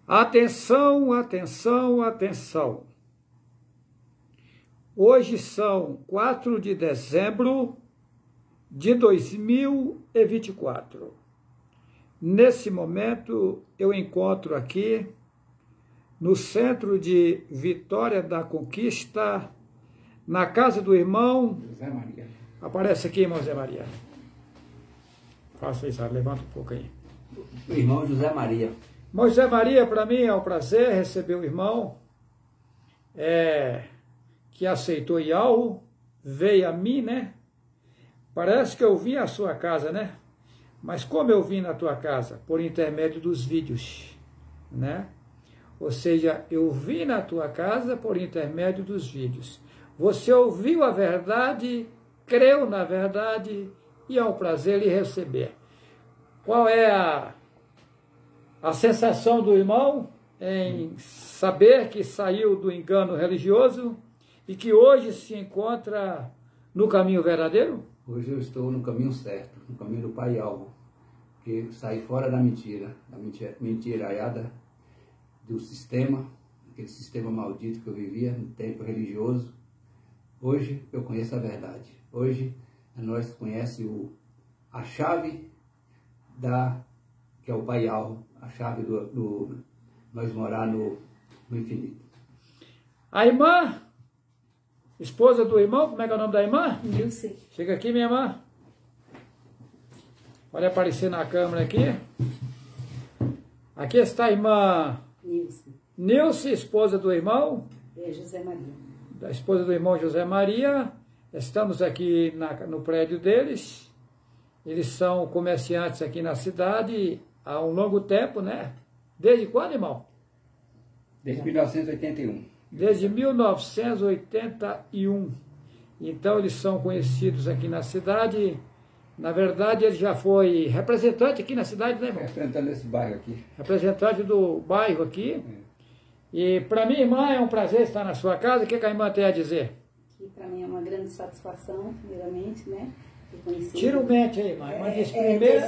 Atenção, atenção, atenção. Hoje são 4 de dezembro de 2024. Nesse momento, eu encontro aqui, no centro de Vitória da Conquista, na casa do irmão José Maria. Aparece aqui, irmão José Maria. Faça isso, levanta um pouco aí. O irmão José Maria. Irmão José Maria, para mim é um prazer receber o irmão que aceitou Ialro, veio a mim, né? Parece que eu vim à sua casa, né? Mas como eu vim na tua casa? Por intermédio dos vídeos, né? Ou seja, eu vim na tua casa por intermédio dos vídeos. Você ouviu a verdade, creu na verdade e é um prazer lhe receber. Qual é a sensação do irmão em saber que saiu do engano religioso e que hoje se encontra no caminho verdadeiro? Hoje eu estou no caminho certo, no caminho do Pai Alvo, que saí fora da mentiraiada do sistema, aquele sistema maldito que eu vivia no tempo religioso. Hoje eu conheço a verdade. Hoje nós conhecemos a chave que é o Pai Alvo, a chave do nós morar no infinito. A irmã, esposa do irmão, como é que é o nome da irmã? Nilce. Chega aqui, minha irmã. Pode aparecer na câmera aqui. Aqui está a irmã Nilce. Nilce, esposa do irmão. É José Maria. Da esposa do irmão José Maria. Estamos aqui no prédio deles. Eles são comerciantes aqui na cidade há um longo tempo, né? Desde quando, irmão? Desde 1981. Desde 1981. Então, eles são conhecidos aqui na cidade. Na verdade, ele já foi representante aqui na cidade, né, irmão? Representando esse bairro aqui. Representante do bairro aqui. E para minha irmã é um prazer estar na sua casa. O que a irmã tem a dizer? Que para mim é uma grande satisfação, primeiramente, né? Tira o mente aí, irmã.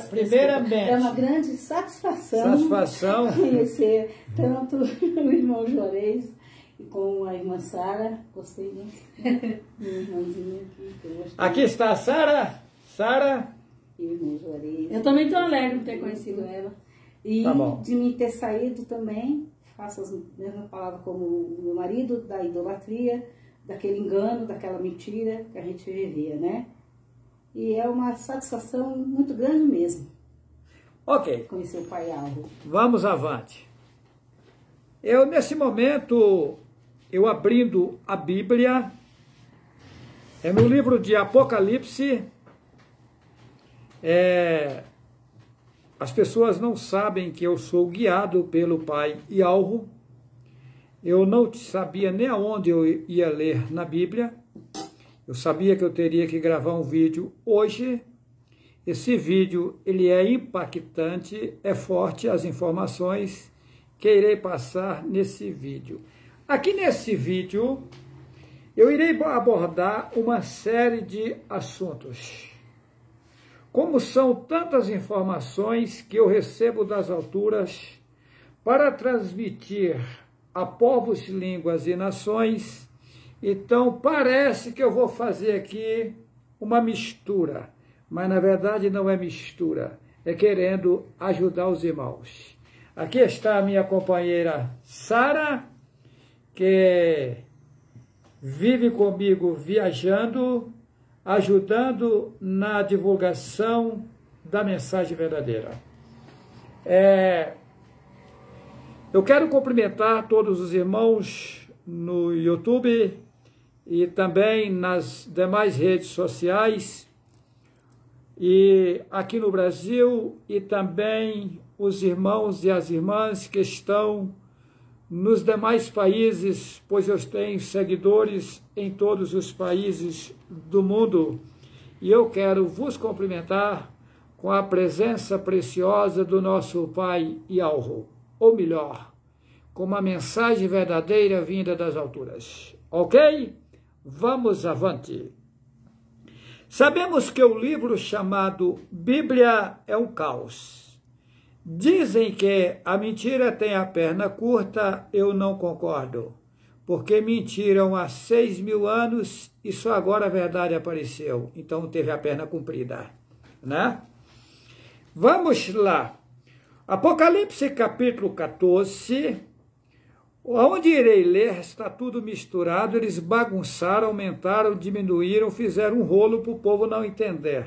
Primeiramente. É uma grande satisfação conhecer tanto o irmão Juarez como a irmã Sara. Gostei, né? Minha irmãzinha aqui. Aqui está a Sara. Sara. E o irmão Juarez. Eu também estou alegre por ter conhecido ela. E tá bom. De me ter saído também, faço as mesmas palavras como o meu marido, da idolatria, daquele engano, daquela mentira que a gente vivia, né? E é uma satisfação muito grande mesmo. Ok. Conhecer o Pai Alvo. Vamos avante. Nesse momento, eu abrindo a Bíblia, no livro de Apocalipse, as pessoas não sabem que eu sou guiado pelo Pai Ialro. Eu não sabia nem aonde eu ia ler na Bíblia. Eu sabia que eu teria que gravar um vídeo hoje. Esse vídeo, ele é impactante, é forte as informações que irei passar nesse vídeo. Aqui nesse vídeo, eu irei abordar uma série de assuntos. Como são tantas informações que eu recebo das alturas para transmitir a povos, línguas e nações, então parece que eu vou fazer aqui uma mistura, mas na verdade não é mistura, é querendo ajudar os irmãos. Aqui está a minha companheira Sara, que vive comigo viajando, ajudando na divulgação da mensagem verdadeira. Eu quero cumprimentar todos os irmãos no YouTube e também nas demais redes sociais, e aqui no Brasil, e também os irmãos e as irmãs que estão nos demais países, pois eu tenho seguidores em todos os países do mundo, e eu quero vos cumprimentar com a presença preciosa do nosso Pai Ialro, ou melhor, com uma mensagem verdadeira vinda das alturas. Ok? Vamos avante. Sabemos que o livro chamado Bíblia é um caos. Dizem que a mentira tem a perna curta, eu não concordo, porque mentiram há 6.000 anos e só agora a verdade apareceu, então teve a perna comprida, né? Vamos lá, Apocalipse capítulo 14, onde irei ler, está tudo misturado, eles bagunçaram, aumentaram, diminuíram, fizeram um rolo para o povo não entender.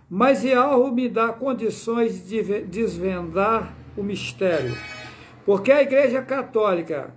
Mas Yahweh me dá condições de desvendar o mistério, porque a Igreja Católica,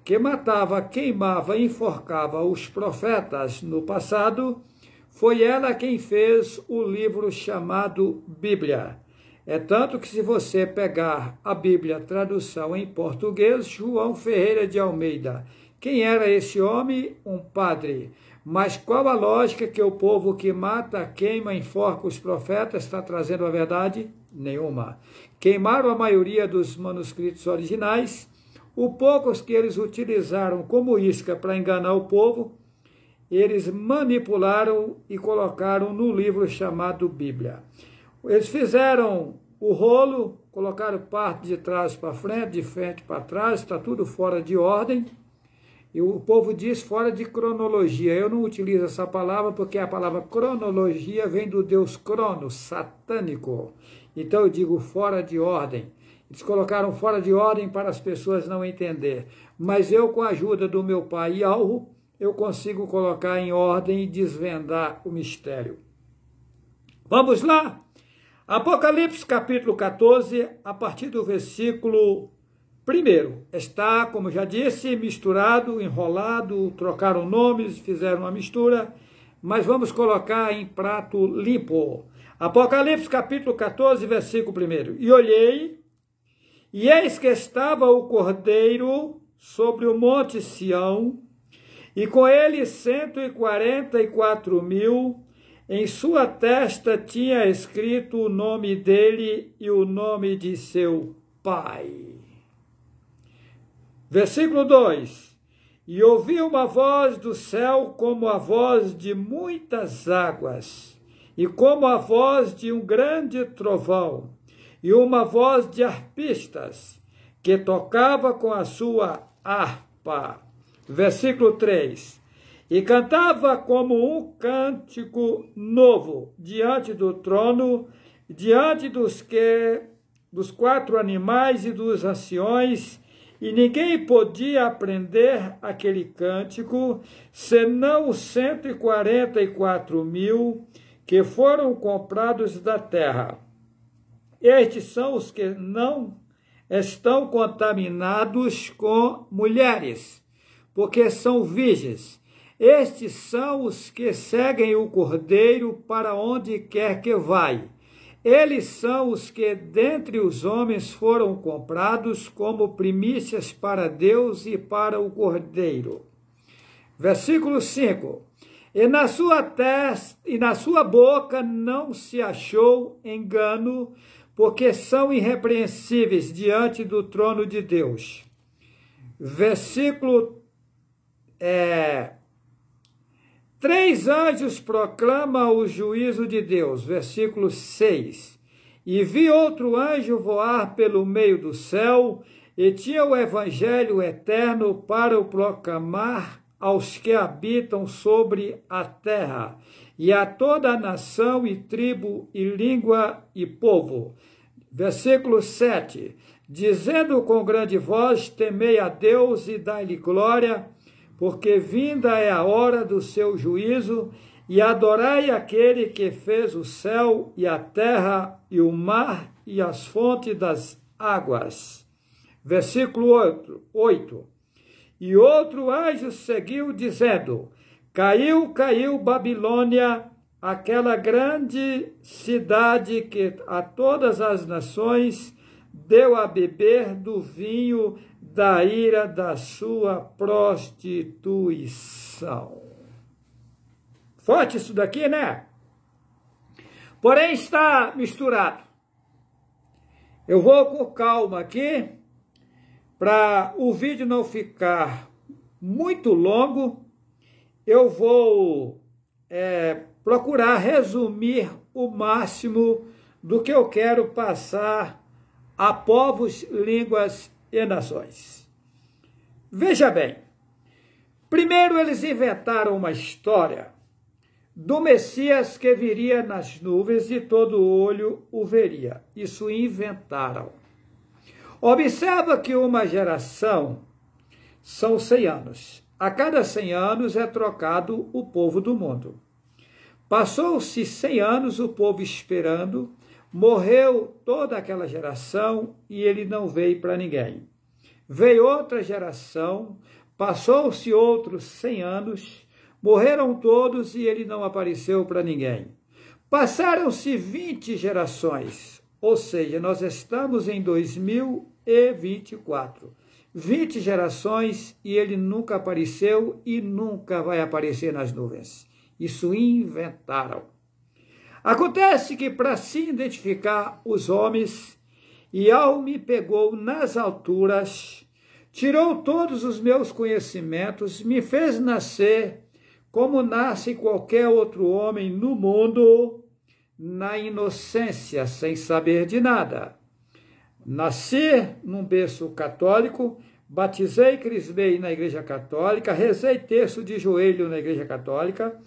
que matava, queimava, enforcava os profetas no passado, foi ela quem fez o livro chamado Bíblia. É tanto que se você pegar a Bíblia, tradução em português, João Ferreira de Almeida, quem era esse homem? Um padre. Mas qual a lógica que o povo que mata, queima, enforca os profetas está trazendo a verdade? Nenhuma. Queimaram a maioria dos manuscritos originais, o poucos que eles utilizaram como isca para enganar o povo, eles manipularam e colocaram no livro chamado Bíblia. Eles fizeram o rolo, colocaram parte de trás para frente, de frente para trás, está tudo fora de ordem. E o povo diz fora de cronologia. Eu não utilizo essa palavra porque a palavra cronologia vem do deus Cronos, satânico. Então eu digo fora de ordem. Eles colocaram fora de ordem para as pessoas não entenderem. Mas eu, com a ajuda do meu pai Yahweh, eu consigo colocar em ordem e desvendar o mistério. Vamos lá? Apocalipse capítulo 14, a partir do versículo 1. Está, como já disse, misturado, enrolado, trocaram nomes, fizeram uma mistura, mas vamos colocar em prato limpo. Apocalipse capítulo 14, versículo 1. E olhei, e eis que estava o Cordeiro sobre o monte Sião, e com ele 144.000, em sua testa tinha escrito o nome dele e o nome de seu pai. Versículo 2. E ouvi uma voz do céu como a voz de muitas águas, e como a voz de um grande trovão, e uma voz de arpistas, que tocava com a sua harpa. Versículo 3. E cantava como um cântico novo diante do trono, diante dos 4 animais e dos anciões, e ninguém podia aprender aquele cântico, senão os 144.000 que foram comprados da terra. Estes são os que não estão contaminados com mulheres, porque são virgens. Estes são os que seguem o Cordeiro para onde quer que vai. Eles são os que dentre os homens foram comprados como primícias para Deus e para o Cordeiro. Versículo 5. E na sua testa e na sua boca não se achou engano, porque são irrepreensíveis diante do trono de Deus. Versículo 3 anjos proclamam o juízo de Deus. Versículo 6. E vi outro anjo voar pelo meio do céu, e tinha o evangelho eterno para o proclamar aos que habitam sobre a terra, e a toda a nação e tribo e língua e povo. Versículo 7. Dizendo com grande voz, temei a Deus e dai-lhe glória, porque vinda é a hora do seu juízo, e adorai aquele que fez o céu e a terra e o mar e as fontes das águas. Versículo 8. E outro anjo seguiu dizendo, caiu, caiu Babilônia, aquela grande cidade que a todas as nações deu a beber do vinho da ira da sua prostituição. Forte isso daqui, né? Porém está misturado. Eu vou com calma aqui, para o vídeo não ficar muito longo. Eu vou procurar resumir o máximo do que eu quero passar a povos, línguas e nações. Veja bem, primeiro eles inventaram uma história do Messias que viria nas nuvens e todo olho o veria. Isso inventaram. Observa que uma geração são 100 anos. A cada 100 anos é trocado o povo do mundo. Passou-se 100 anos o povo esperando, morreu toda aquela geração e ele não veio para ninguém. Veio outra geração, passou-se outros 100 anos, morreram todos e ele não apareceu para ninguém. Passaram-se 20 gerações, ou seja, nós estamos em 2024. 20 gerações e ele nunca apareceu e nunca vai aparecer nas nuvens. Isso inventaram. Acontece que para se identificar os homens, Yahweh me pegou nas alturas, tirou todos os meus conhecimentos, me fez nascer como nasce qualquer outro homem no mundo, na inocência, sem saber de nada. Nasci num berço católico, batizei e crismei na Igreja Católica, rezei terço de joelho na Igreja Católica.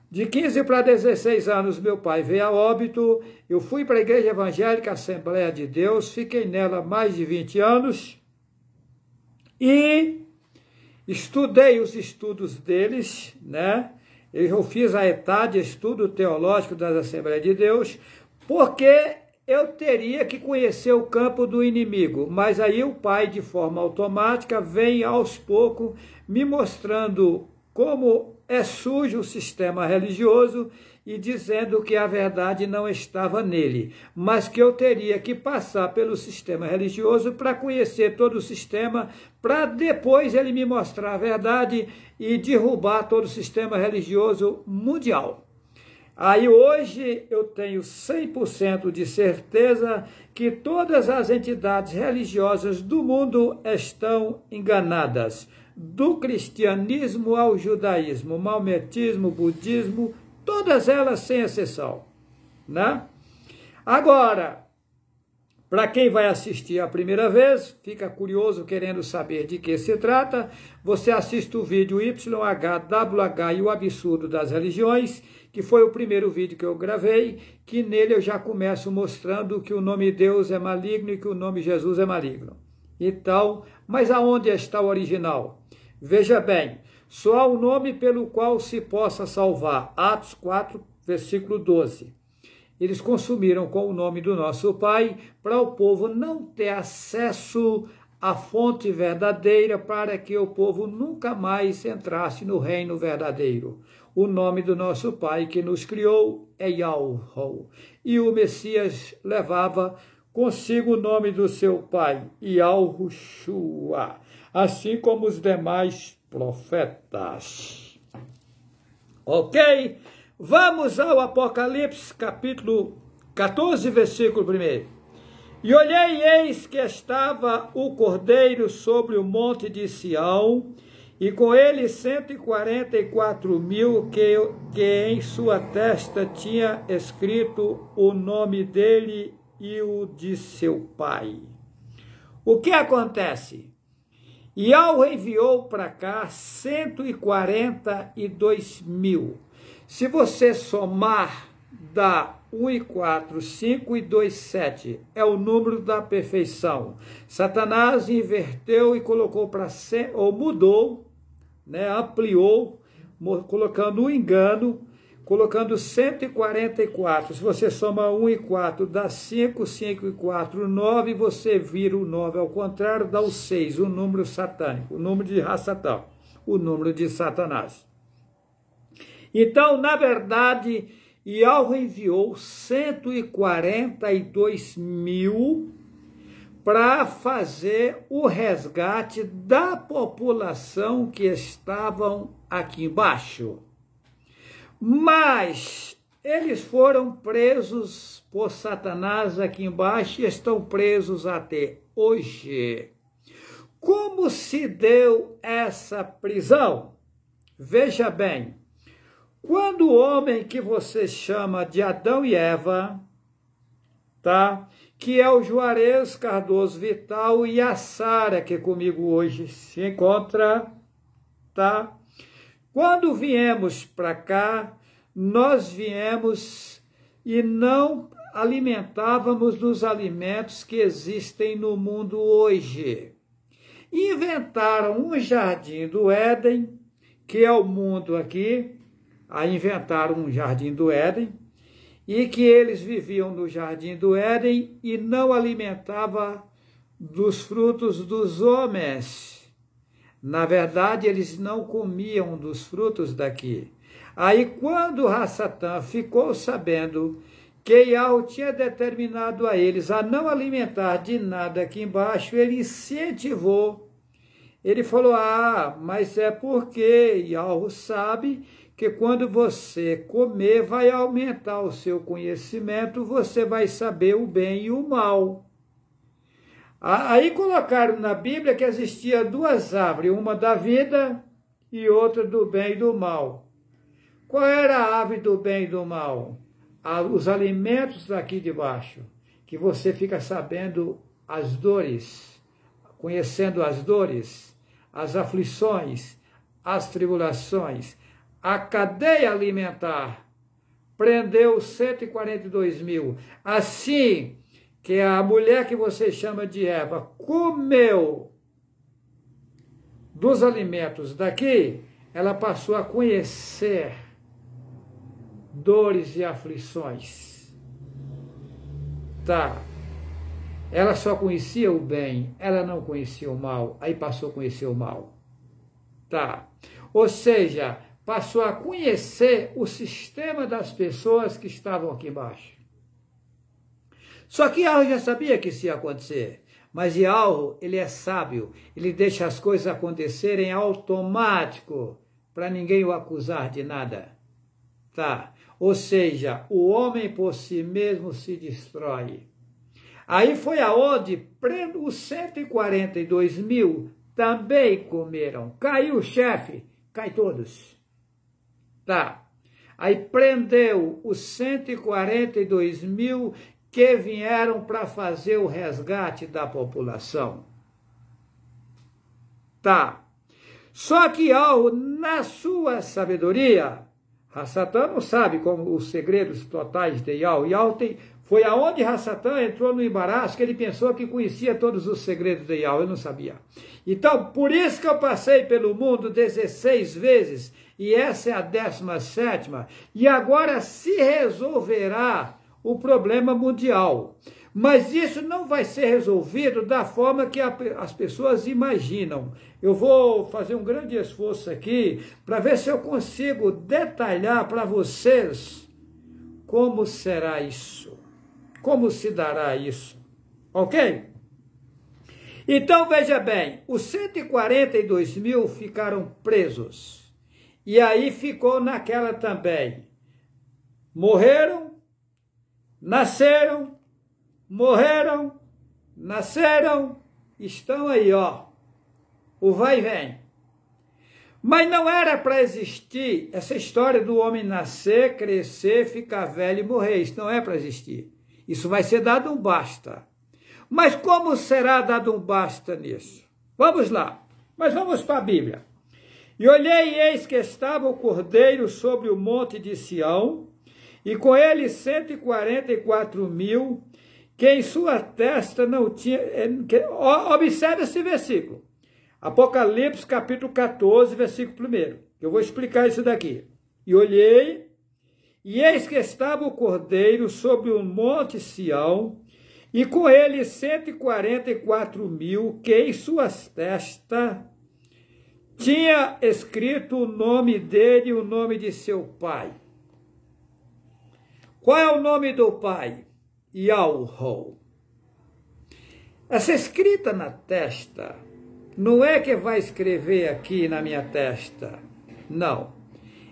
De 15 para 16 anos, meu pai veio a óbito, eu fui para a Igreja Evangélica Assembleia de Deus, fiquei nela mais de 20 anos e estudei os estudos deles, né? Eu fiz a ETAD, Estudo Teológico das Assembleias de Deus, porque eu teria que conhecer o campo do inimigo, mas aí o pai, de forma automática, vem aos poucos me mostrando como é sujo o sistema religioso e dizendo que a verdade não estava nele, mas que eu teria que passar pelo sistema religioso para conhecer todo o sistema, para depois ele me mostrar a verdade e derrubar todo o sistema religioso mundial. Aí hoje eu tenho 100% de certeza que todas as entidades religiosas do mundo estão enganadas. Do cristianismo ao judaísmo, maometismo, budismo, todas elas sem exceção, né? Agora, para quem vai assistir a primeira vez, fica curioso querendo saber de que se trata, você assiste o vídeo YHWH e o Absurdo das Religiões, que foi o primeiro vídeo que eu gravei, que nele eu já começo mostrando que o nome Deus é maligno e que o nome Jesus é maligno. Então, mas aonde está o original? Veja bem, só há um nome pelo qual se possa salvar. Atos 4, versículo 12. Eles consumiram com o nome do nosso Pai para o povo não ter acesso à fonte verdadeira, para que o povo nunca mais entrasse no reino verdadeiro. O nome do nosso Pai que nos criou é Yahweh. E o Messias levava consigo o nome do seu pai, Yahushua, assim como os demais profetas. Ok? Vamos ao Apocalipse, capítulo 14, versículo 1. E olhei, eis que estava o Cordeiro sobre o monte de Sião, e com ele 144.000 que em sua testa tinha escrito o nome dele e o de seu pai. O que acontece? Yahweh enviou para cá 142.000. Se você somar, dá 1 e 4, 5 e 2, 7. É o número da perfeição. Satanás inverteu e colocou para 100, ou mudou, né, ampliou, colocando um engano, colocando 144. Se você soma 1 e 4, dá 5, 5 e 4, 9, você vira o 9 ao contrário, dá o 6, o número satânico, o número de Satã, o número de Satanás. Então, na verdade, Yahweh enviou 142.000 para fazer o resgate da população que estavam aqui embaixo. Mas eles foram presos por Satanás aqui embaixo e estão presos até hoje. Como se deu essa prisão? Veja bem, quando o homem que você chama de Adão e Eva, tá? que é o Juarez Cardoso Vital e a Sara, que comigo hoje se encontra, tá? Quando viemos para cá, nós viemos e não alimentávamos dos alimentos que existem no mundo hoje. Inventaram um jardim do Éden, que é o mundo aqui, aí inventaram um jardim do Éden, e que eles viviam no jardim do Éden e não alimentavam dos frutos dos homens. Na verdade, eles não comiam dos frutos daqui. Aí, quando Rassatã ficou sabendo que Yahweh tinha determinado a eles a não alimentar de nada aqui embaixo, ele incentivou. Ele falou, mas é porque Yahweh sabe que quando você comer, vai aumentar o seu conhecimento, você vai saber o bem e o mal. Aí colocaram na Bíblia que existia duas árvores, uma da vida e outra do bem e do mal. Qual era a árvore do bem e do mal? Os alimentos daqui de baixo, que você fica sabendo as dores, conhecendo as dores, as aflições, as tribulações. A cadeia alimentar prendeu 142 mil. Assim que a mulher que você chama de Eva comeu dos alimentos daqui, ela passou a conhecer dores e aflições. Tá. Ela só conhecia o bem, ela não conhecia o mal, aí passou a conhecer o mal. Tá. Ou seja, passou a conhecer o sistema das pessoas que estavam aqui embaixo. Só que Yahweh já sabia que isso ia acontecer. Mas Yahweh, ele é sábio, ele deixa as coisas acontecerem automático, para ninguém o acusar de nada. Tá? Ou seja, o homem por si mesmo se destrói. Aí foi aonde os 142 mil também comeram. Caiu o chefe, cai todos. Tá. Aí prendeu os 142 mil que vieram para fazer o resgate da população. Tá. Só que na sua sabedoria, Rassatã não sabe como os segredos totais de Yahweh. Foi aonde Rassatã entrou no embaraço que ele pensou que conhecia todos os segredos de Yahweh, eu não sabia. Então, por isso que eu passei pelo mundo 16 vezes, e essa é a 17ª, e agora se resolverá o problema mundial. Mas isso não vai ser resolvido da forma que as pessoas imaginam. Eu vou fazer um grande esforço aqui para ver se eu consigo detalhar para vocês como será isso, como se dará isso, ok? Então, veja bem, os 142 mil ficaram presos, e aí ficou naquela também, morreram, nasceram, morreram, nasceram, estão aí, ó, o vai e vem. Mas não era para existir essa história do homem nascer, crescer, ficar velho e morrer. Isso não é para existir. Isso vai ser dado um basta. Mas como será dado um basta nisso? Vamos lá. Mas vamos para a Bíblia. E olhei, e eis que estava o Cordeiro sobre o monte de Sião, e com ele 144 mil, que em sua testa não tinha... Observe esse versículo. Apocalipse, capítulo 14, versículo 1. Eu vou explicar isso daqui. E olhei, e eis que estava o Cordeiro sobre o monte Sião, e com ele 144 mil, que em suas testas tinha escrito o nome dele e o nome de seu pai. Qual é o nome do pai? Yahweh. Essa escrita na testa não é que vai escrever aqui na minha testa. Não.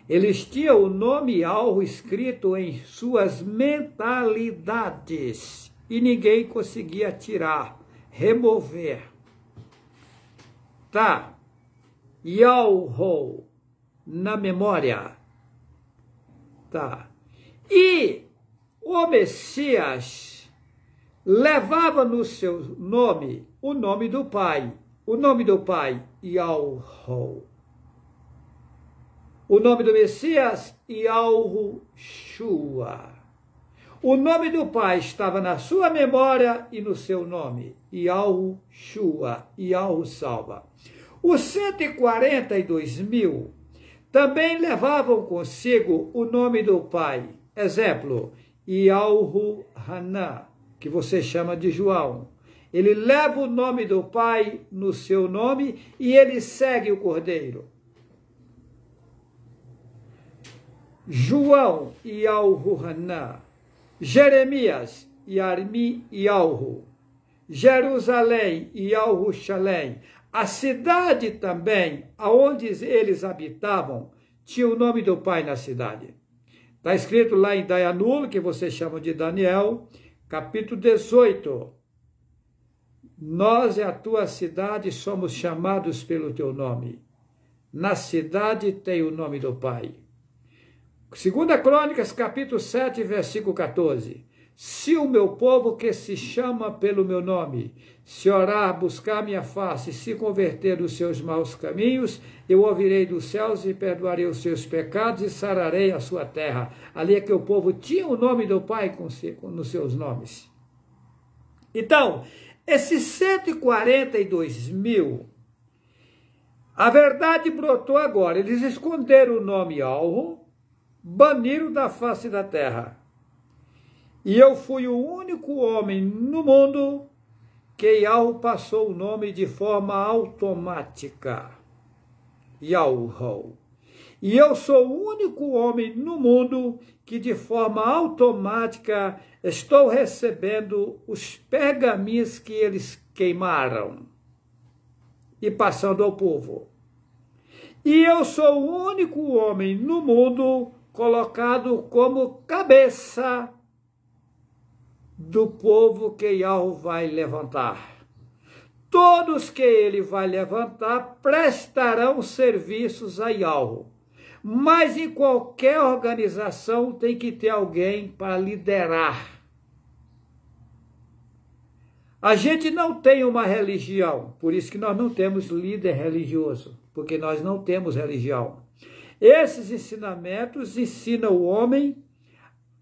Eles tinham o nome Yahweh escrito em suas mentalidades e ninguém conseguia tirar, remover. Tá? Yahweh na memória. Tá? E o Messias levava no seu nome o nome do Pai. O nome do Pai, Yahu. O nome do Messias, Yahushua. O nome do Pai estava na sua memória e no seu nome, Yahushua, Yahu salva. Os 142.000 também levavam consigo o nome do Pai. Exemplo, Yahu Haná, que você chama de João. Ele leva o nome do Pai no seu nome e ele segue o Cordeiro. João, Yahu Haná. Jeremias, Yarmi, Yahu. Jerusalém, Yahushalém. A cidade também, aonde eles habitavam, tinha o nome do Pai na cidade. Está escrito lá em Dayanul, que você chama de Daniel, capítulo 18. Nós e a tua cidade somos chamados pelo teu nome. Na cidade tem o nome do Pai. 2 Crônicas, capítulo 7, versículo 14. Se o meu povo que se chama pelo meu nome, se orar, buscar minha face, se converter dos seus maus caminhos, eu ouvirei dos céus e perdoarei os seus pecados e sararei a sua terra. Ali é que o povo tinha o nome do Pai nos seus nomes. Então, esses 142.000, a verdade brotou agora. Eles esconderam o nome Yahu, baniram da face da terra. E eu fui o único homem no mundo que Yahu passou o nome de forma automática. Yahu. E eu sou o único homem no mundo que de forma automática estou recebendo os pergaminhos que eles queimaram e passando ao povo. E eu sou o único homem no mundo colocado como cabeça do povo que Yahu vai levantar. Todos que ele vai levantar prestarão serviços a Yahu. Mas em qualquer organização tem que ter alguém para liderar. A gente não tem uma religião, por isso que nós não temos líder religioso, porque nós não temos religião. Esses ensinamentos ensinam o homem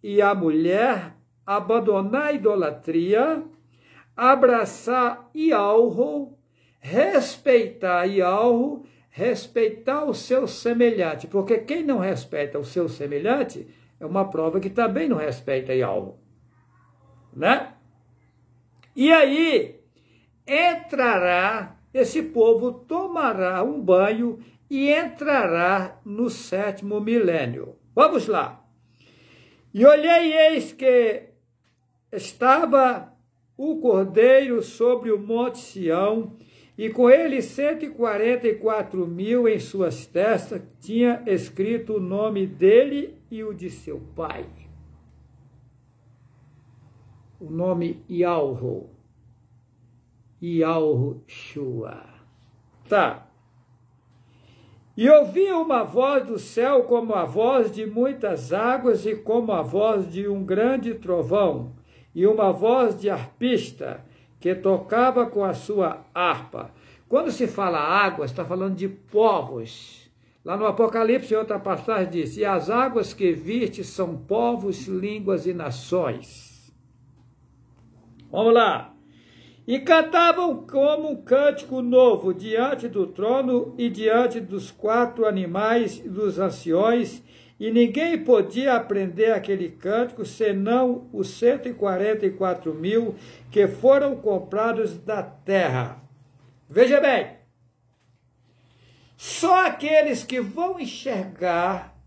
e a mulher a abandonar a idolatria, abraçar Yahu, respeitar Yahu, respeitar o seu semelhante, porque quem não respeita o seu semelhante é uma prova que também não respeita Yahu, né? E aí entrará, esse povo tomará um banho e entrará no 7º milênio. Vamos lá. E olhei, eis que estava o Cordeiro sobre o monte Sião, e com ele 144.000 em suas testas, tinha escrito o nome dele e o de seu pai. O nome Yahu. Yahushua. Tá. E ouvi uma voz do céu como a voz de muitas águas e como a voz de um grande trovão, e uma voz de arpista que tocava com a sua harpa. Quando se fala águas, está falando de povos. Lá no Apocalipse, em outra passagem, diz: e as águas que viste são povos, línguas e nações. Vamos lá. E cantavam como um cântico novo diante do trono e diante dos 4 animais e dos anciões, e ninguém podia aprender aquele cântico, senão os 144.000 que foram comprados da terra. Veja bem, só aqueles que vão enxergar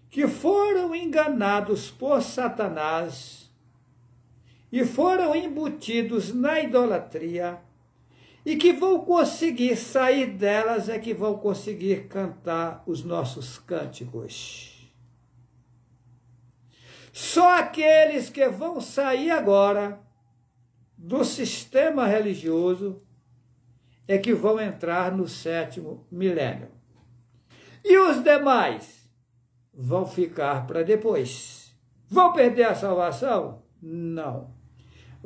que foram enganados por Satanás e foram embutidos na idolatria, e que vão conseguir sair delas, é que vão conseguir cantar os nossos cânticos. Só aqueles que vão sair agora do sistema religioso é que vão entrar no 7º milênio. E os demais vão ficar para depois. Vão perder a salvação? Não.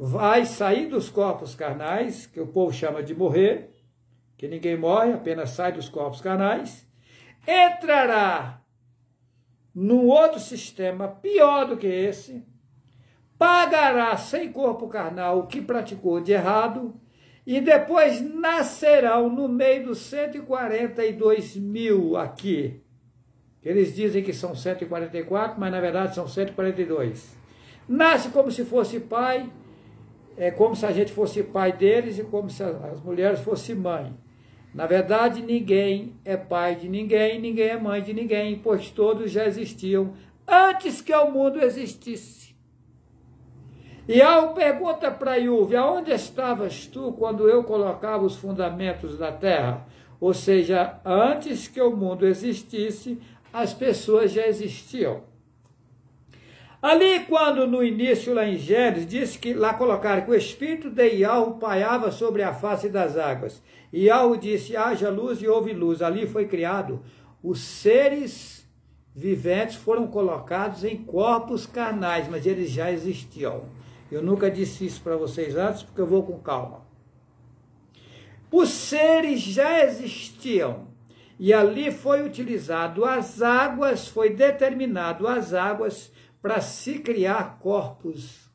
vai sair dos corpos carnais, que o povo chama de morrer, que ninguém morre, apenas sai dos corpos carnais, entrará num outro sistema pior do que esse, pagará sem corpo carnal o que praticou de errado, e depois nascerão no meio dos 142 mil aqui, que eles dizem que são 144, mas na verdade são 142. Nasce como se fosse pai, é como se a gente fosse pai deles e como se as mulheres fossem mãe. Na verdade, ninguém é pai de ninguém, ninguém é mãe de ninguém, pois todos já existiam antes que o mundo existisse. E Yahweh pergunta para Iuve, aonde estavas tu quando eu colocava os fundamentos da terra? Ou seja, antes que o mundo existisse, as pessoas já existiam. Ali, quando no início, lá em Gênesis, disse que lá colocaram que o Espírito de Yahweh pairava sobre a face das águas. E Yahweh disse, haja luz e houve luz. Ali foi criado. Os seres viventes foram colocados em corpos carnais, mas eles já existiam. Eu nunca disse isso para vocês antes, porque eu vou com calma. Os seres já existiam. E ali foi utilizado as águas, foi determinado as águas para se criar corpos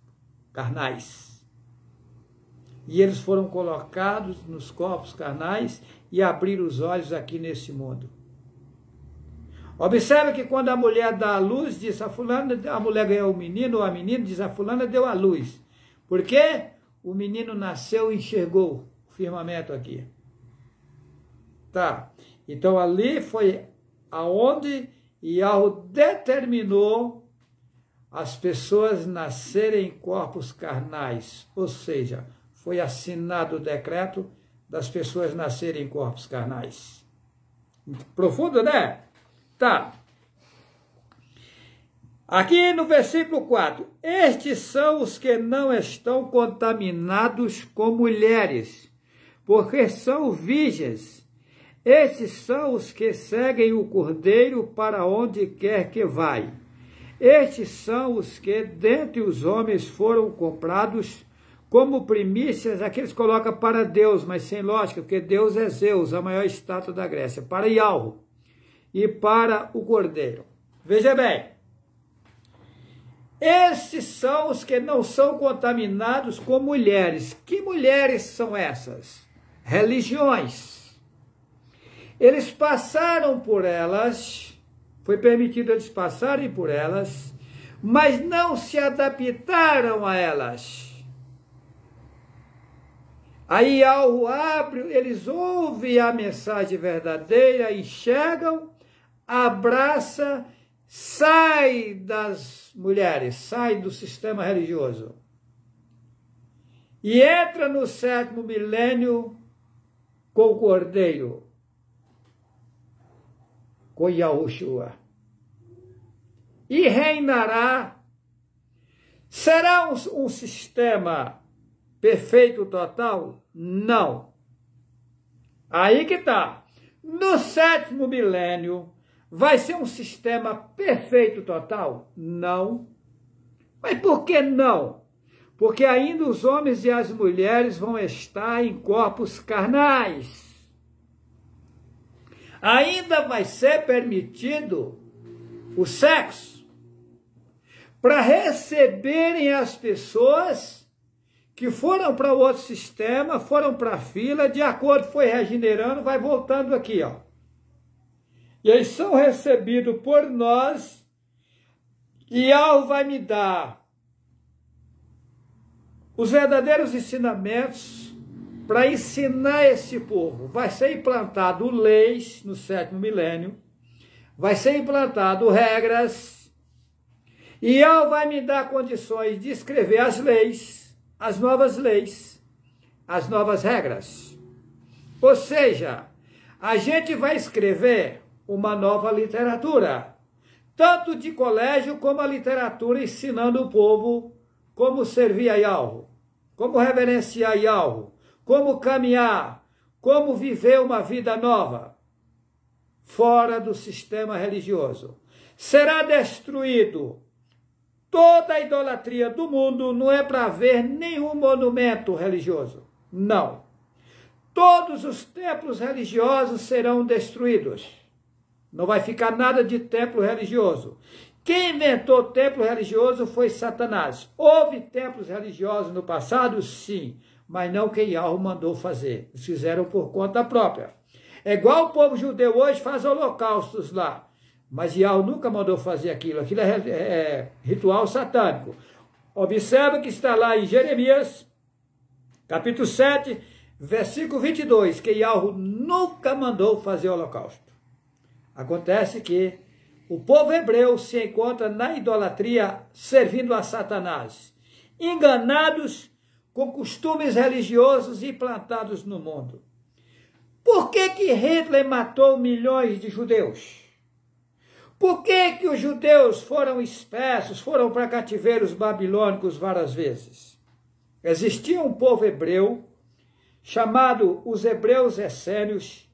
carnais. E eles foram colocados nos corpos carnais e abriram os olhos aqui nesse mundo. Observe que quando a mulher dá a luz, diz a fulana, a mulher ganhou o menino, ou a menina diz a fulana deu a luz. Por quê? O menino nasceu e enxergou o firmamento aqui. Tá. Então ali foi aonde Yahweh determinou as pessoas nascerem em corpos carnais, ou seja, foi assinado o decreto das pessoas nascerem em corpos carnais. Profundo, né? Tá. Aqui no versículo 4, estes são os que não estão contaminados com mulheres, porque são virgens. Estes são os que seguem o Cordeiro para onde quer que vai. Estes são os que, dentre os homens, foram comprados como primícias, aqueles colocam para Deus, mas sem lógica, porque Deus é Zeus, a maior estátua da Grécia, para Yahweh e para o Cordeiro. Veja bem, esses são os que não são contaminados com mulheres. Que mulheres são essas? Religiões. Eles passaram por elas, foi permitido eles passarem por elas, mas não se adaptaram a elas. Aí ao abre, eles ouvem a mensagem verdadeira, enxergam, abraça, sai das mulheres, sai do sistema religioso. E entra no 7º milênio com o Cordeiro, com Yahushua, e reinará. Será um sistema perfeito total? Não. Aí que está. No 7º milênio, vai ser um sistema perfeito total? Não. Mas por que não? Porque ainda os homens e as mulheres vão estar em corpos carnais. Ainda vai ser permitido o sexo para receberem as pessoas que foram para outro sistema, foram para a fila, de acordo, foi regenerando, vai voltando aqui, ó. E eles são recebidos por nós, e Yahweh vai me dar os verdadeiros ensinamentos para ensinar esse povo. Vai ser implantado leis no 7º milênio, vai ser implantado regras, e Yahweh vai me dar condições de escrever as leis, as novas regras. Ou seja, a gente vai escrever uma nova literatura, tanto de colégio como a literatura ensinando o povo como servir a Yahweh, como reverenciar Yahweh, como caminhar, como viver uma vida nova, fora do sistema religioso. Será destruído toda a idolatria do mundo não é para ver nenhum monumento religioso. Não. Todos os templos religiosos serão destruídos. Não vai ficar nada de templo religioso. Quem inventou o templo religioso foi Satanás. Houve templos religiosos no passado? Sim, mas não quem Yahweh mandou fazer. Eles fizeram por conta própria. É igual o povo judeu hoje faz holocaustos lá. Mas Yahweh nunca mandou fazer aquilo. Aquilo é ritual satânico. Observa que está lá em Jeremias, capítulo 7, versículo 22, que Yahweh nunca mandou fazer holocausto. Acontece que o povo hebreu se encontra na idolatria servindo a Satanás, enganados com costumes religiosos implantados no mundo. Por que Hitler matou milhões de judeus? Por que os judeus foram dispersos, foram para cativeiros babilônicos várias vezes? Existia um povo hebreu, chamado os hebreus essênios,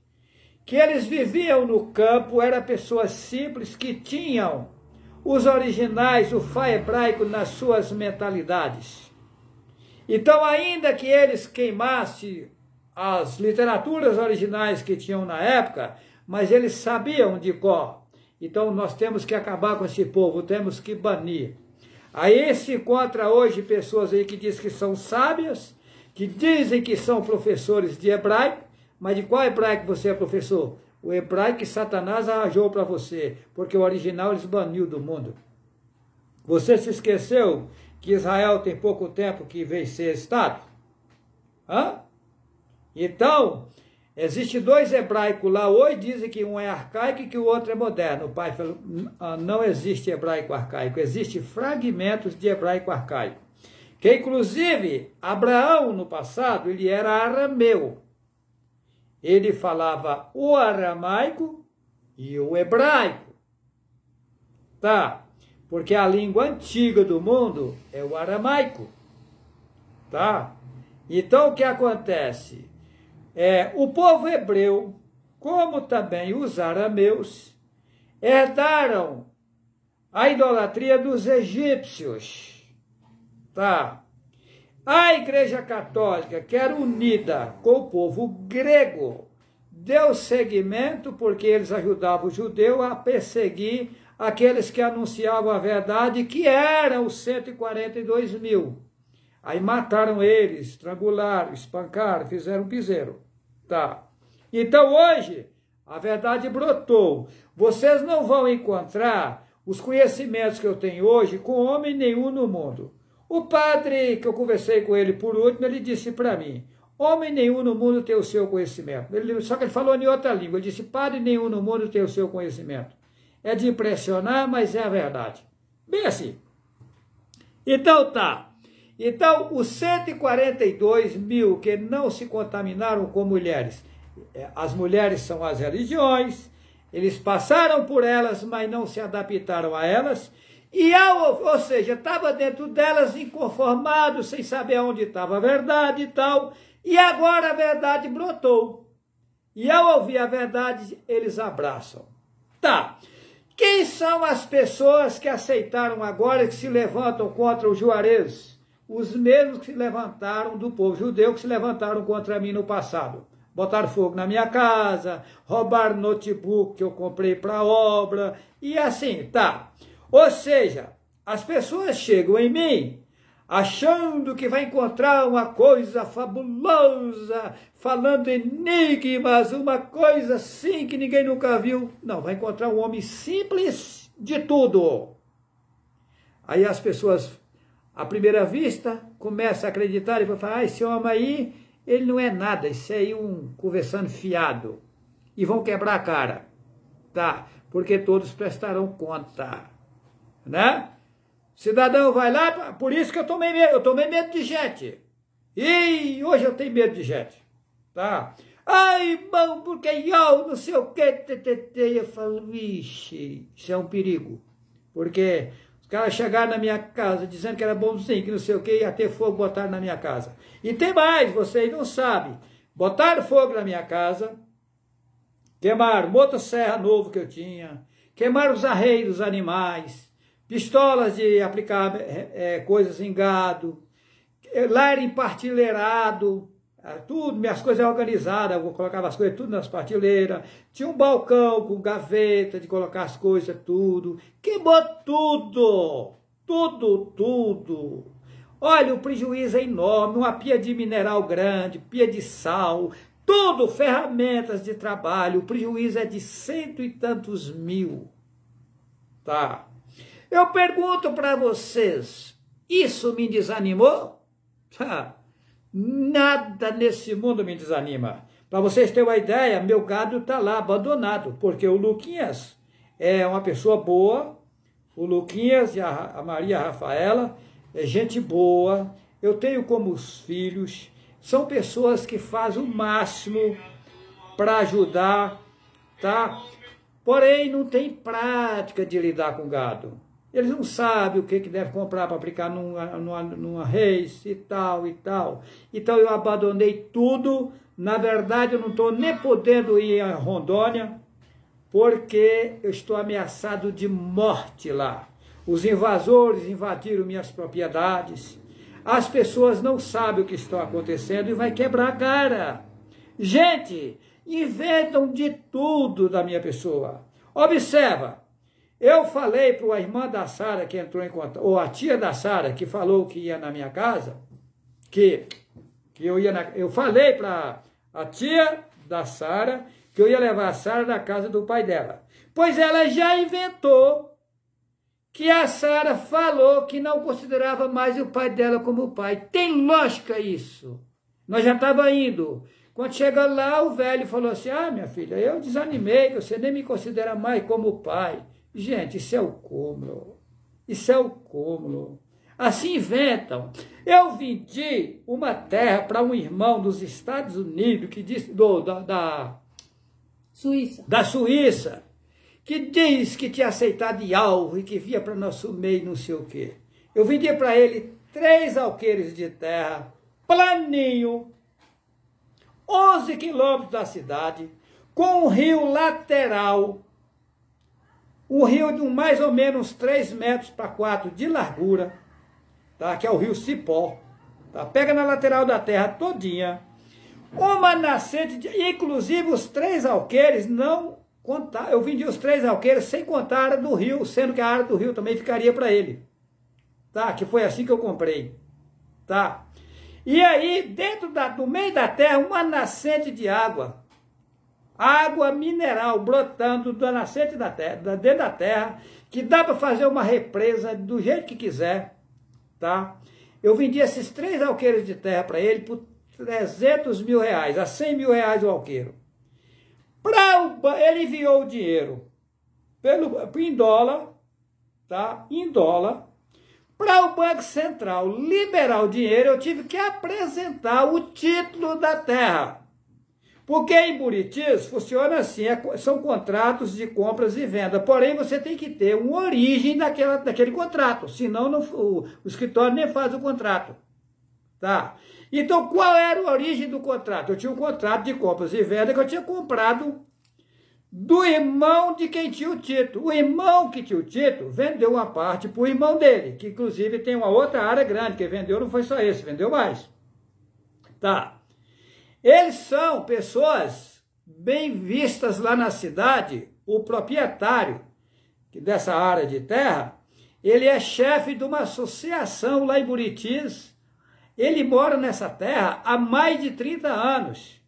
que eles viviam no campo, eram pessoas simples que tinham os originais, o Fá hebraico nas suas mentalidades. Então, ainda que eles queimassem as literaturas originais que tinham na época, mas eles sabiam de cor. Então, nós temos que acabar com esse povo, temos que banir. Aí se encontra hoje pessoas aí que dizem que são sábias, que dizem que são professores de hebraico, mas de qual hebraico você é professor? O hebraico que Satanás arranjou para você, porque o original eles baniu do mundo. Você se esqueceu que Israel tem pouco tempo que veio ser Estado? Hã? Então, existe dois hebraicos lá, hoje dizem que um é arcaico e que o outro é moderno. O pai falou, não existe hebraico arcaico, existe fragmentos de hebraico arcaico. Que inclusive, Abraão no passado, ele era arameu. Ele falava o aramaico e o hebraico. Tá? Porque a língua antiga do mundo é o aramaico. Tá? Então, o que acontece? O povo hebreu, como também os arameus, herdaram a idolatria dos egípcios. Tá? A Igreja Católica, que era unida com o povo grego, deu seguimento porque eles ajudavam o judeu a perseguir aqueles que anunciavam a verdade, que eram os 142 mil. Aí mataram eles, estrangularam, espancaram, fizeram um piseiro. Tá? Então hoje, a verdade brotou. Vocês não vão encontrar os conhecimentos que eu tenho hoje com homem nenhum no mundo. O padre, que eu conversei com ele por último, ele disse para mim, homem nenhum no mundo tem o seu conhecimento. Só que ele falou em outra língua, ele disse, padre nenhum no mundo tem o seu conhecimento. É de impressionar, mas é a verdade. Bem assim. Então tá. Então, os 142 mil que não se contaminaram com mulheres, as mulheres são as religiões, eles passaram por elas, mas não se adaptaram a elas, e ou seja, estava dentro delas inconformado, sem saber onde estava a verdade e tal, e agora a verdade brotou. E ao ouvir a verdade, eles abraçam. Tá. Quem são as pessoas que aceitaram agora, que se levantam contra os juareus? Os mesmos que se levantaram do povo judeu, que se levantaram contra mim no passado. Botaram fogo na minha casa, roubaram notebook que eu comprei para a obra, e assim, tá. Ou seja, as pessoas chegam em mim achando que vai encontrar uma coisa fabulosa, falando enigmas, uma coisa assim que ninguém nunca viu. Não, vai encontrar um homem simples de tudo. Aí as pessoas, à primeira vista, começam a acreditar e vão falar, esse homem aí, ele não é nada, isso aí é um conversando fiado. E vão quebrar a cara, tá? Porque todos prestarão conta. Né? Cidadão vai lá, por isso que eu tomei medo de gente. E hoje eu tenho medo de gente. Tá? Ai, irmão, porque eu não sei o que, eu falo, vixe, isso é um perigo. Porque os caras chegaram na minha casa dizendo que era bonzinho, que não sei o que, ia ter fogo, botaram na minha casa. E tem mais, vocês não sabem. Botaram fogo na minha casa, queimaram motosserra novo que eu tinha, queimaram os arreios dos animais, pistolas de aplicar coisas em gado, lar empartilheirado, tudo, minhas coisas organizadas, eu colocava as coisas tudo nas partilheiras, tinha um balcão com gaveta de colocar as coisas, tudo, queimou tudo, tudo. Olha, o prejuízo é enorme, uma pia de mineral grande, pia de sal, tudo, ferramentas de trabalho, o prejuízo é de 100 e tantos mil, tá? Eu pergunto para vocês, isso me desanimou? Nada nesse mundo me desanima. Para vocês terem uma ideia, meu gado está lá abandonado, porque o Luquinhas é uma pessoa boa, o Luquinhas e a Maria Rafaela é gente boa, eu tenho como os filhos, são pessoas que fazem o máximo para ajudar, tá? Porém, não tem prática de lidar com gado. Eles não sabem o que deve comprar para aplicar numa reis e tal. Então eu abandonei tudo. Na verdade, eu não estou nem podendo ir a Rondônia, porque eu estou ameaçado de morte lá. Os invasores invadiram minhas propriedades. As pessoas não sabem o que está acontecendo e vai quebrar a cara. Gente, inventam de tudo da minha pessoa. Observa. Eu falei para a irmã da Sara que entrou em contato, ou a tia da Sara que falou que ia na minha casa, eu falei para a tia da Sara que eu ia levar a Sara na casa do pai dela. Pois ela já inventou que a Sara falou que não considerava mais o pai dela como pai. Tem lógica isso. Nós já estávamos indo. Quando chega lá, o velho falou assim, minha filha, eu desanimei, você nem me considera mais como pai. Gente, isso é o cúmulo. Isso é o cúmulo. Assim inventam. Eu vendi uma terra para um irmão dos Estados Unidos, que disse, da Suíça, que diz que tinha aceitado de alvo e que via para nosso meio não sei o quê. Eu vendi para ele 3 alqueires de terra, planinho, 11 quilômetros da cidade, com um rio lateral, um rio de mais ou menos 3 metros para 4 de largura, tá? Que é o rio Cipó. Tá? Pega na lateral da terra todinha. Uma nascente, inclusive os 3 alqueires não contar. Eu vendi os 3 alqueires sem contar a área do rio, sendo que a área do rio também ficaria para ele. Tá? Que foi assim que eu comprei. Tá? E aí, do meio da terra, uma nascente de água. Água mineral brotando da nascente da terra, dentro da terra, que dá para fazer uma represa do jeito que quiser, tá? Eu vendi esses 3 alqueires de terra para ele por 300 mil reais, a 100 mil reais o alqueiro. Ele enviou o dinheiro em dólar, tá? Em dólar. Para o Banco Central liberar o dinheiro, eu tive que apresentar o título da terra. Porque em Buritis funciona assim, são contratos de compras e venda, porém você tem que ter uma origem daquele contrato, senão o escritório nem faz o contrato. Tá? Então qual era a origem do contrato? Eu tinha um contrato de compras e venda que eu tinha comprado do irmão de quem tinha o título. O irmão que tinha o título vendeu uma parte para o irmão dele, que inclusive tem uma outra área grande, que vendeu não foi só esse, vendeu mais. Tá? Eles são pessoas bem vistas lá na cidade. O proprietário dessa área de terra, ele é chefe de uma associação lá em Buritis. Ele mora nessa terra há mais de 30 anos.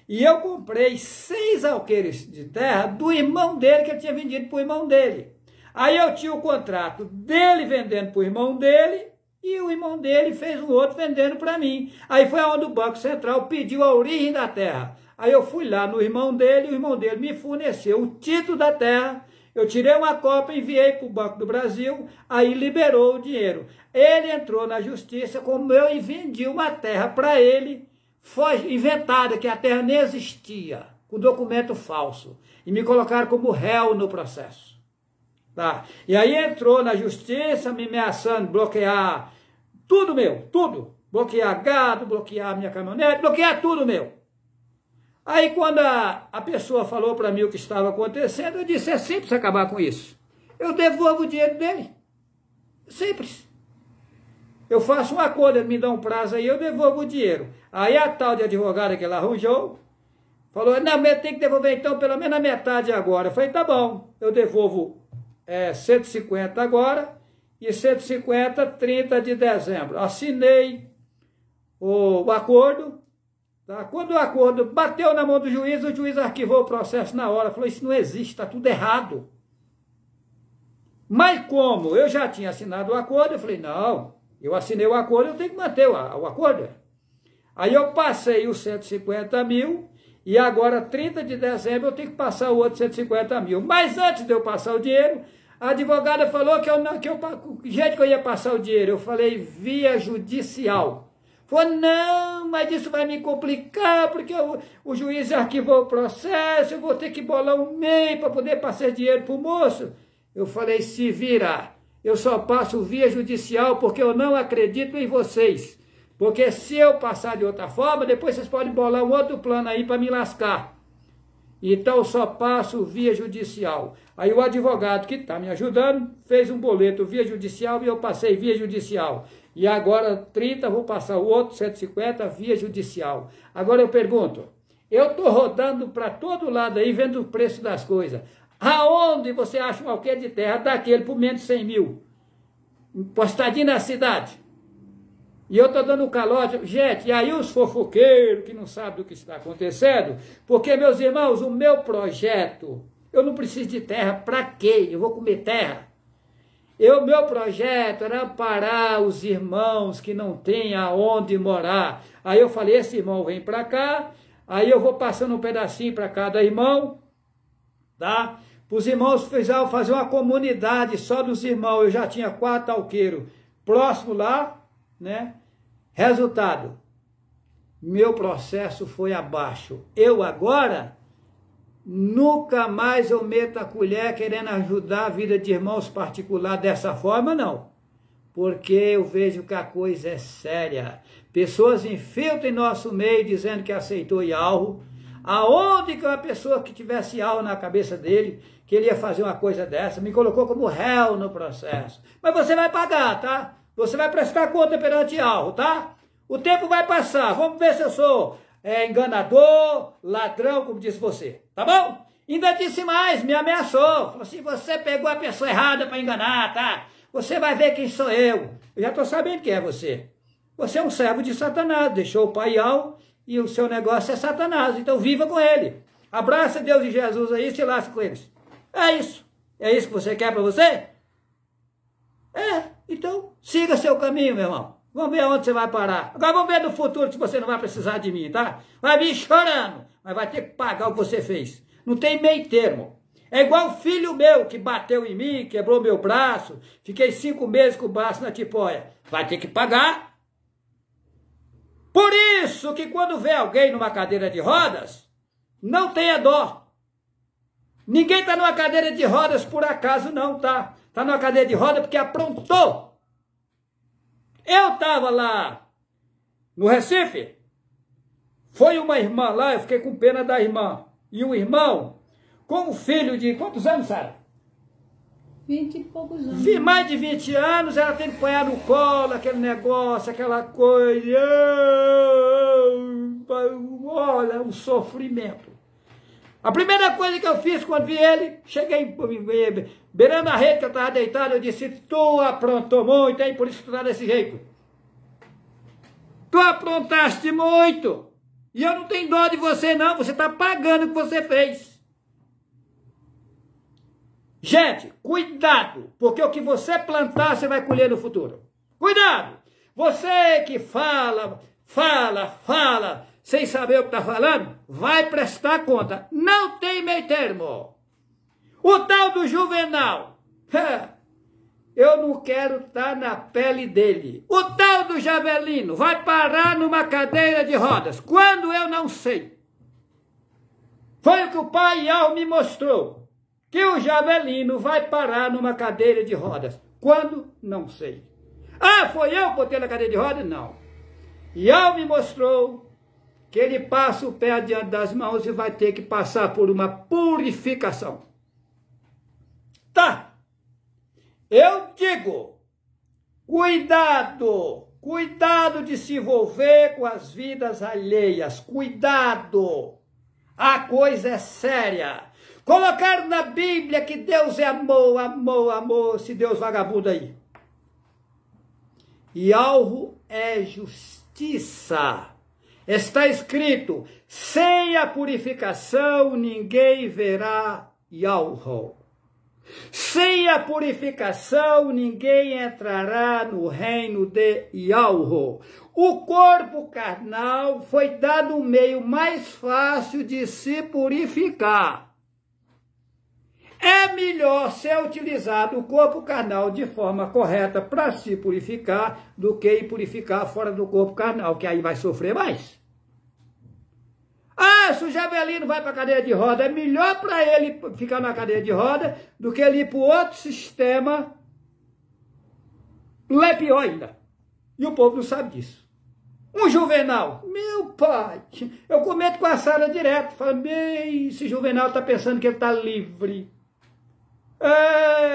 E eu comprei 6 alqueires de terra do irmão dele, que eu tinha vendido para o irmão dele. Aí eu tinha o contrato dele vendendo para o irmão dele, e o irmão dele fez um outro vendendo para mim. Aí foi onde o Banco Central pediu a origem da terra. Aí eu fui lá no irmão dele, e o irmão dele me forneceu o título da terra. Eu tirei uma cópia, enviei para o Banco do Brasil, aí liberou o dinheiro. Ele entrou na justiça, como eu vendi uma terra para ele, foi inventada, que a terra nem existia, com documento falso. E me colocaram como réu no processo. Tá? E aí entrou na justiça, me ameaçando bloquear tudo meu, tudo. Bloquear gado, bloquear minha caminhonete, bloquear tudo meu. Aí quando a pessoa falou para mim o que estava acontecendo, eu disse, é simples acabar com isso. Eu devolvo o dinheiro dele. Simples. Eu faço um acordo, ele me dá um prazo aí, eu devolvo o dinheiro. Aí a tal de advogada que ela arranjou, falou, não, mas tem que devolver então pelo menos a metade agora. Eu falei, tá bom, eu devolvo 150 agora e 150, 30 de dezembro. Assinei o acordo. Tá? Quando o acordo bateu na mão do juiz, o juiz arquivou o processo na hora. Falou, isso não existe, está tudo errado. Mas como eu já tinha assinado o acordo, eu falei, não, eu assinei o acordo, eu tenho que manter o acordo. Aí eu passei os 150 mil e agora, 30 de dezembro, eu tenho que passar o outro 150 mil. Mas antes de eu passar o dinheiro, a advogada falou que jeito que eu ia passar o dinheiro, eu falei via judicial. Falou, não, mas isso vai me complicar, porque o juiz arquivou o processo, eu vou ter que bolar um meio para poder passar dinheiro para o moço. Eu falei, se vira, eu só passo via judicial porque eu não acredito em vocês. Porque se eu passar de outra forma, depois vocês podem bolar um outro plano aí para me lascar. Então eu só passo via judicial. Aí o advogado que está me ajudando fez um boleto via judicial e eu passei via judicial. E agora 30, vou passar o outro 150 via judicial. Agora eu pergunto, eu estou rodando para todo lado aí, vendo o preço das coisas. Aonde você acha um alqueire de terra daquele por menos de 100 mil? Postadinho na cidade. E eu estou dando calote. Gente, e aí os fofoqueiros que não sabem do que está acontecendo, porque, meus irmãos, o meu projeto, eu não preciso de terra, para quê? Eu vou comer terra. Meu projeto era amparar os irmãos que não têm aonde morar. Aí eu falei, esse irmão vem para cá, aí eu vou passando um pedacinho para cada irmão, tá? Para os irmãos fazer uma comunidade só dos irmãos. Eu já tinha 4 alqueiros próximo lá, né? Resultado, meu processo foi abaixo. Eu agora, nunca mais eu meto a colher querendo ajudar a vida de irmãos particular dessa forma, não. Porque eu vejo que a coisa é séria. Pessoas infiltram em nosso meio dizendo que aceitou Ialro. Aonde que uma pessoa que tivesse algo na cabeça dele, que ele ia fazer uma coisa dessa, me colocou como réu no processo. Mas você vai pagar, tá? Você vai prestar conta perante Ialro, tá? O tempo vai passar. Vamos ver se eu sou enganador, ladrão, como disse você. Tá bom? Ainda disse mais, me ameaçou. Falou assim, você pegou a pessoa errada para enganar, tá? Você vai ver quem sou eu. Eu já estou sabendo quem é você. Você é um servo de Satanás. Deixou o pai Ialro e o seu negócio é Satanás. Então viva com ele. Abraça Deus e Jesus aí e se lasca com eles. É isso. É isso que você quer para você? Então, siga seu caminho, meu irmão. Vamos ver aonde você vai parar. Agora vamos ver no futuro se você não vai precisar de mim, tá? Vai vir chorando, mas vai ter que pagar o que você fez. Não tem meio termo. É igual o filho meu que bateu em mim, quebrou meu braço, fiquei 5 meses com o braço na tipóia. Vai ter que pagar. Por isso que quando vê alguém numa cadeira de rodas, não tenha dó. Ninguém está numa cadeira de rodas por acaso não, tá? Está numa cadeira de rodas porque aprontou. Eu estava lá no Recife, foi uma irmã lá, eu fiquei com pena da irmã. E o irmão, com um filho de quantos anos, Sara? 20 e poucos anos. Mais de 20 anos, ela tem que apanhar no colo, aquele negócio, aquela coisa. Olha, um sofrimento. A primeira coisa que eu fiz quando vi ele, cheguei beirando a rede que eu estava deitado, eu disse, tu aprontou muito, hein? Por isso que tu está desse jeito. Tu aprontaste muito. E eu não tenho dó de você não, você está pagando o que você fez. Gente, cuidado, porque o que você plantar, você vai colher no futuro. Cuidado! Você que fala, sem saber o que está falando, vai prestar conta. Não tem meio termo. O tal do Juvenal, eu não quero estar na pele dele. O tal do Javelino vai parar numa cadeira de rodas. Quando eu não sei. Foi o que o pai Ialro me mostrou. Que o Javelino vai parar numa cadeira de rodas. Quando? Não sei. Ah, foi eu que botei na cadeira de rodas? Não. Ialro me mostrou que ele passa o pé adiante das mãos e vai ter que passar por uma purificação. Tá. Eu digo Cuidado! Cuidado de se envolver com as vidas alheias. Cuidado! A coisa é séria. Colocaram na Bíblia que Deus é amor, amor, amor. Esse Deus vagabundo aí. Yahweh é justiça. Está escrito, sem a purificação ninguém verá Yahweh. Sem a purificação ninguém entrará no reino de Yahweh. O corpo carnal foi dado um meio mais fácil de se purificar. É melhor ser utilizado o corpo carnal de forma correta para se purificar do que purificar fora do corpo carnal, que aí vai sofrer mais. Ah, se o Javelino vai para a cadeira de roda, é melhor para ele ficar na cadeira de roda do que ele ir para o outro sistema. Lá é pior ainda. E o povo não sabe disso. Um Juvenal, meu pai, eu comento com a Sara direto, falo, esse Juvenal está pensando que ele está livre.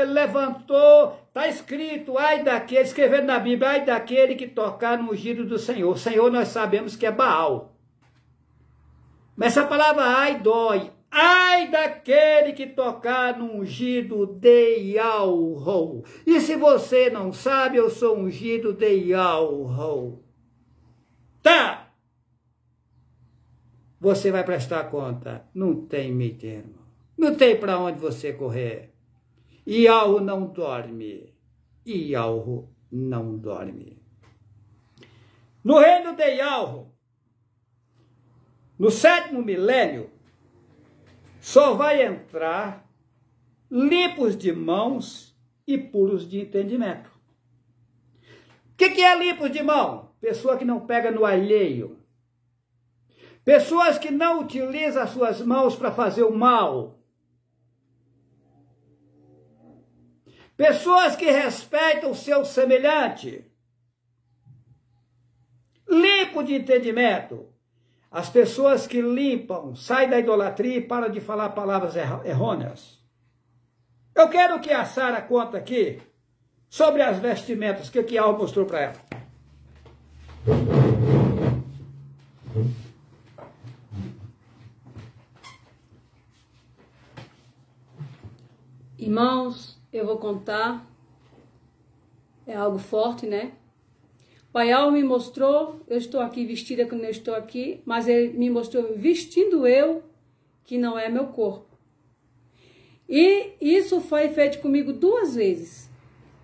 Levantou, está escrito, ai daquele, escrevendo na Bíblia, ai daquele que tocar no ungido do Senhor. O Senhor nós sabemos que é Baal. Mas essa palavra ai dói. Ai daquele que tocar no ungido de Yahweh. E se você não sabe, eu sou ungido de Yahweh. Tá? Você vai prestar conta. Não tem meio termo. Não tem para onde você correr. Yahweh não dorme. Yahweh não dorme. No reino de Yahweh, no 7º milênio, só vai entrar limpos de mãos e puros de entendimento. O que é limpos de mão? Pessoa que não pega no alheio. Pessoas que não utilizam as suas mãos para fazer o mal. Pessoas que respeitam o seu semelhante. Limpo de entendimento. As pessoas que limpam, saem da idolatria e param de falar palavras errôneas. Eu quero que a Sara conte aqui sobre as vestimentas que o Yahweh mostrou para ela. Irmãos, eu vou contar, é algo forte, né? O Pai Yahweh me mostrou, eu estou aqui vestida quando eu estou aqui, mas ele me mostrou vestindo eu, que não é meu corpo. E isso foi feito comigo 2 vezes.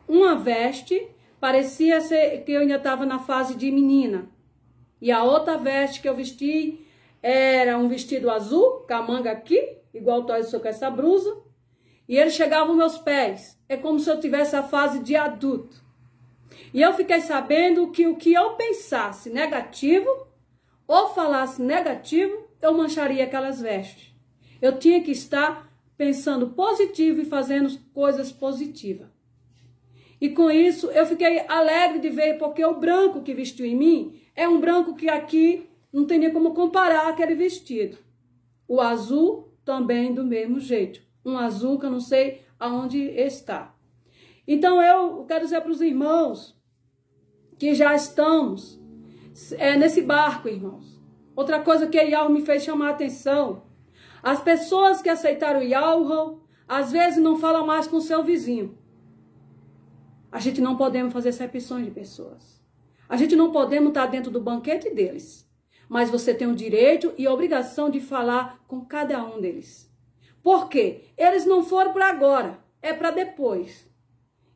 Uma veste, parecia ser que eu ainda estava na fase de menina. E a outra veste que eu vesti era um vestido azul, com a manga aqui, igual eu estou com essa blusa. E ele chegava aos meus pés. É como se eu tivesse a fase de adulto. E eu fiquei sabendo que o que eu pensasse negativo, ou falasse negativo, eu mancharia aquelas vestes. Eu tinha que estar pensando positivo e fazendo coisas positivas. E com isso eu fiquei alegre de ver, porque o branco que vestiu em mim é um branco que aqui não tem nem como comparar aquele vestido. O azul também do mesmo jeito. Um azul que eu não sei aonde está. Então eu quero dizer para os irmãos que já estamos nesse barco, irmãos. Outra coisa que Yahweh me fez chamar a atenção. As pessoas que aceitaram Yahweh, às vezes não falam mais com o seu vizinho. A gente não podemos fazer acepções de pessoas. A gente não podemos estar dentro do banquete deles. Mas você tem o direito e a obrigação de falar com cada um deles. Por quê? Eles não foram para agora, é para depois.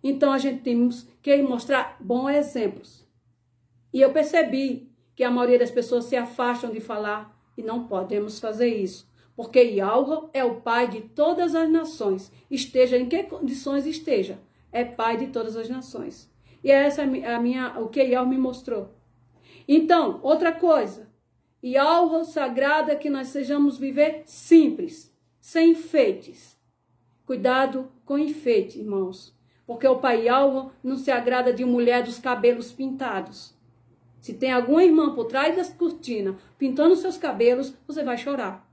Então a gente temos que mostrar bons exemplos. E eu percebi que a maioria das pessoas se afastam de falar e não podemos fazer isso. Porque Yahweh é o Pai de todas as nações. Esteja em que condições esteja. É Pai de todas as nações. E essa é o que Yahweh me mostrou. Então, outra coisa. Yahweh sagrado é que nós sejamos viver simples, sem enfeites. Cuidado com enfeite, irmãos. Porque o Pai Yahweh não se agrada de mulher dos cabelos pintados. Se tem alguma irmã por trás das cortinas pintando seus cabelos, você vai chorar.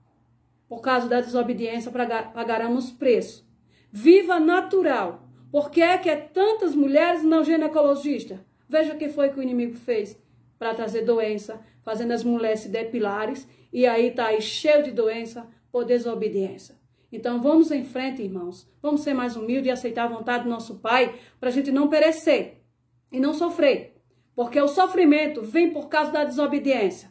Por causa da desobediência, pagaremos preço. Viva natural. Por que é tantas mulheres não ginecologistas? Veja o que foi que o inimigo fez para trazer doença, fazendo as mulheres se depilarem, e aí está aí cheio de doença por desobediência. Então vamos em frente, irmãos. Vamos ser mais humildes e aceitar a vontade do nosso Pai para a gente não perecer e não sofrer. Porque o sofrimento vem por causa da desobediência.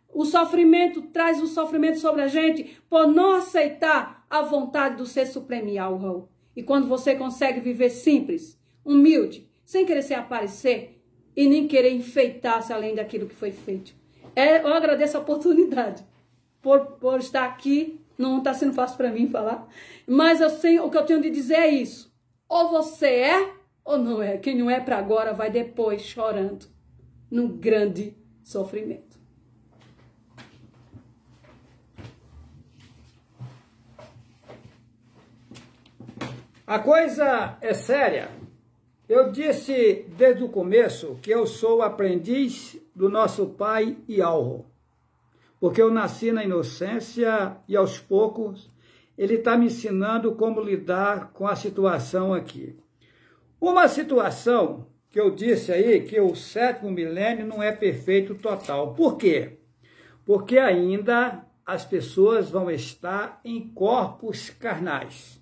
O sofrimento traz o sofrimento sobre a gente por não aceitar a vontade do Ser Supremo Yahweh. E quando você consegue viver simples, humilde, sem querer se aparecer e nem querer enfeitar-se além daquilo que foi feito. Eu agradeço a oportunidade por estar aqui. Não está sendo fácil para mim falar, mas o que eu tenho de dizer é isso. Ou você é ou não é. Quem não é para agora vai depois chorando num grande sofrimento. A coisa é séria. Eu disse desde o começo que eu sou aprendiz do nosso pai Yahweh, porque eu nasci na inocência e aos poucos ele está me ensinando como lidar com a situação aqui. Uma situação que eu disse aí que o 7º milênio não é perfeito total. Por quê? Porque ainda as pessoas vão estar em corpos carnais.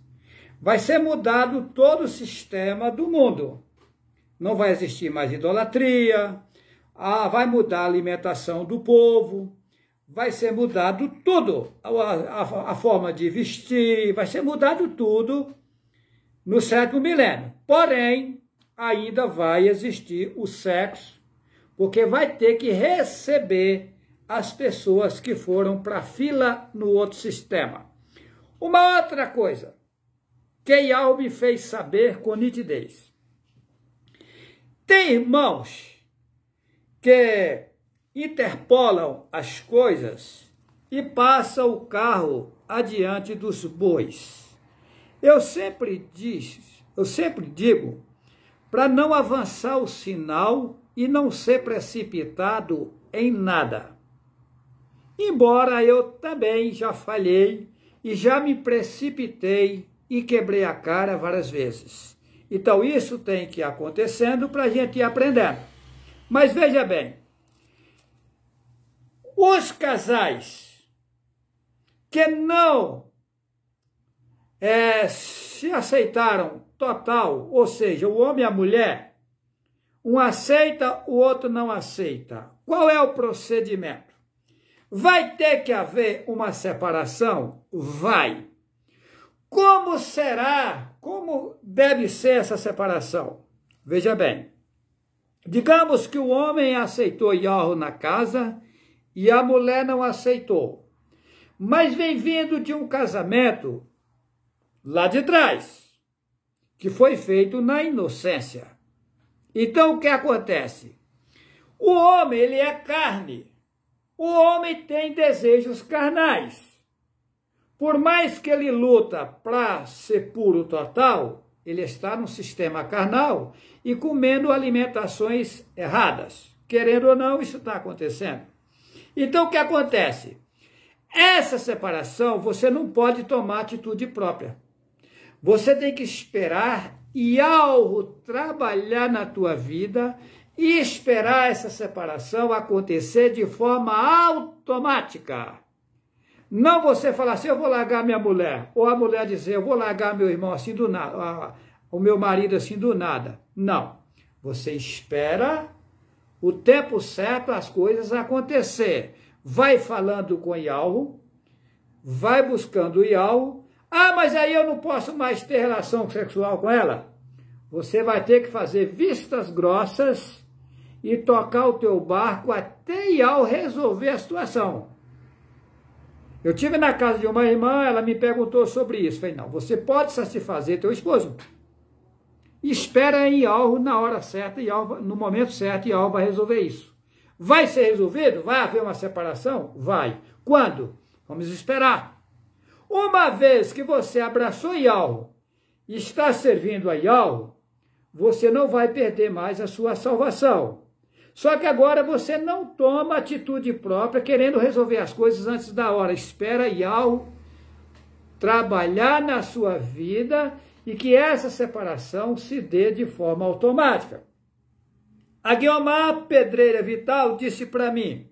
Vai ser mudado todo o sistema do mundo. Não vai existir mais idolatria, vai mudar a alimentação do povo, vai ser mudado tudo, a forma de vestir, vai ser mudado tudo no 7º milênio. Porém, ainda vai existir o sexo, porque vai ter que receber as pessoas que foram para a fila no outro sistema. Uma outra coisa que Yahweh me fez saber com nitidez. Tem irmãos que interpolam as coisas e passam o carro adiante dos bois. Eu sempre digo para não avançar o sinal e não ser precipitado em nada. Embora eu também já falhei e já me precipitei e quebrei a cara várias vezes. Então isso tem que ir acontecendo para a gente ir aprendendo. Mas veja bem, os casais que não se aceitaram total, ou seja, o homem e a mulher, um aceita, o outro não aceita. Qual é o procedimento? Vai ter que haver uma separação? Vai. Como será? Como deve ser essa separação? Veja bem, digamos que o homem aceitou Yahweh na casa e a mulher não aceitou, mas vem vindo de um casamento lá de trás, que foi feito na inocência. Então o que acontece? O homem, ele é carne, o homem tem desejos carnais. Por mais que ele luta para ser puro total, ele está no sistema carnal e comendo alimentações erradas. Querendo ou não, isso está acontecendo. Então, o que acontece? Essa separação, você não pode tomar atitude própria. Você tem que esperar Yahweh trabalhar na tua vida e esperar essa separação acontecer de forma automática. Não você falar assim, eu vou largar minha mulher, ou a mulher dizer, eu vou largar meu irmão assim do nada, o meu marido assim do nada. Não. Você espera o tempo certo as coisas acontecer. Vai falando com Yahweh, vai buscando Yahweh. Ah, mas aí eu não posso mais ter relação sexual com ela. Você vai ter que fazer vistas grossas e tocar o teu barco até Yahweh resolver a situação. Eu estive na casa de uma irmã, ela me perguntou sobre isso. Falei, não, você pode satisfazer teu esposo. Espera em Yahweh na hora certa, no momento certo, Yahweh vai resolver isso. Vai ser resolvido? Vai haver uma separação? Vai. Quando? Vamos esperar. Uma vez que você abraçou Yahweh e está servindo a Yahweh, você não vai perder mais a sua salvação. Só que agora você não toma atitude própria querendo resolver as coisas antes da hora. Espera Yahweh trabalhar na sua vida e que essa separação se dê de forma automática. A Guiomar Pedreira Vital disse para mim,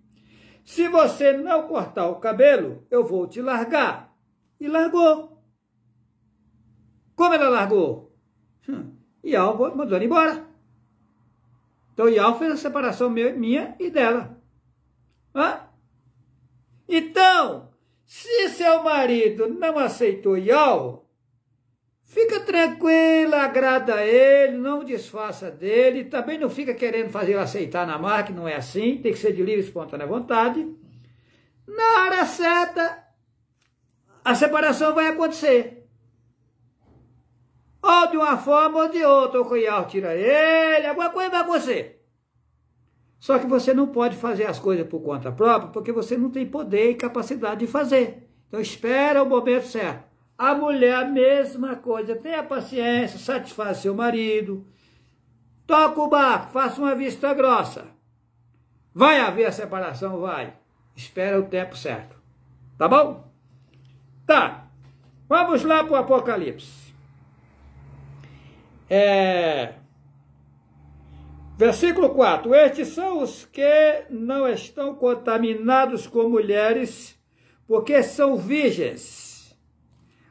se você não cortar o cabelo, eu vou te largar. E largou. Como ela largou? Ial mandou ela embora. Então Ial fez a separação minha e dela. Então, se seu marido não aceitou Ial, fica tranquila, agrada a ele, não desfaça dele, também não fica querendo fazer ele aceitar na marca, que não é assim, tem que ser de livre e espontânea vontade. Na hora certa, a separação vai acontecer. Ou de uma forma ou de outra, ou o Ial tira ele, alguma coisa vai acontecer. Só que você não pode fazer as coisas por conta própria, porque você não tem poder e capacidade de fazer. Então espera o momento certo. A mulher, a mesma coisa, tenha paciência, satisfaz seu marido, toca o barco, faça uma vista grossa. Vai haver a separação? Vai. Espera o tempo certo. Tá bom? Tá. Vamos lá para o Apocalipse. Versículo 4. Estes são os que não estão contaminados com mulheres, porque são virgens.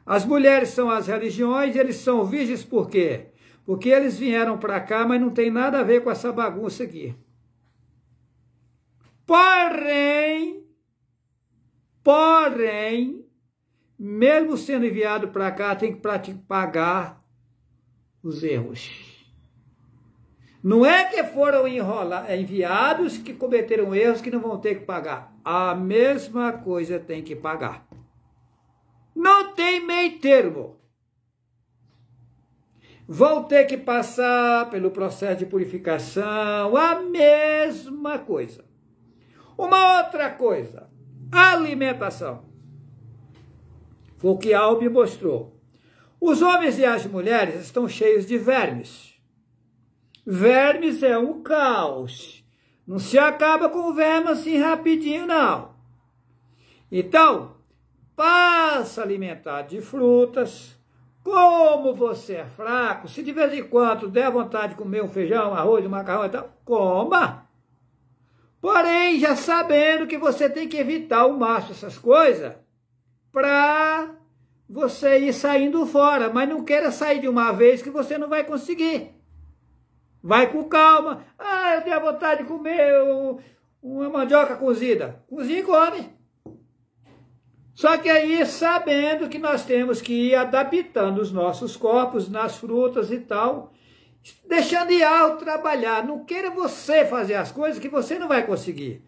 As mulheres são as religiões, eles são virgens por quê? Porque eles vieram para cá, mas não tem nada a ver com essa bagunça aqui. Porém, mesmo sendo enviado para cá, tem que pagar os erros. Não é que foram enviados que cometeram erros que não vão ter que pagar. A mesma coisa tem que pagar. Não tem meio termo. Vão ter que passar pelo processo de purificação, a mesma coisa. Uma outra coisa, alimentação. Foi o que Al me mostrou. Os homens e as mulheres estão cheios de vermes. Vermes é um caos. Não se acaba com verme assim rapidinho, não. Então, passa a alimentar de frutas. Como você é fraco, se de vez em quando der vontade de comer um feijão, um arroz, um macarrão e tal, coma. Porém, já sabendo que você tem que evitar ao máximo essas coisas para você ir saindo fora. Mas não queira sair de uma vez que você não vai conseguir. Vai com calma. Eu tenho vontade de comer uma mandioca cozida. Cozinha e come. Só que aí, sabendo que nós temos que ir adaptando os nossos corpos nas frutas e tal, deixando Ial trabalhar. Não queira você fazer as coisas que você não vai conseguir.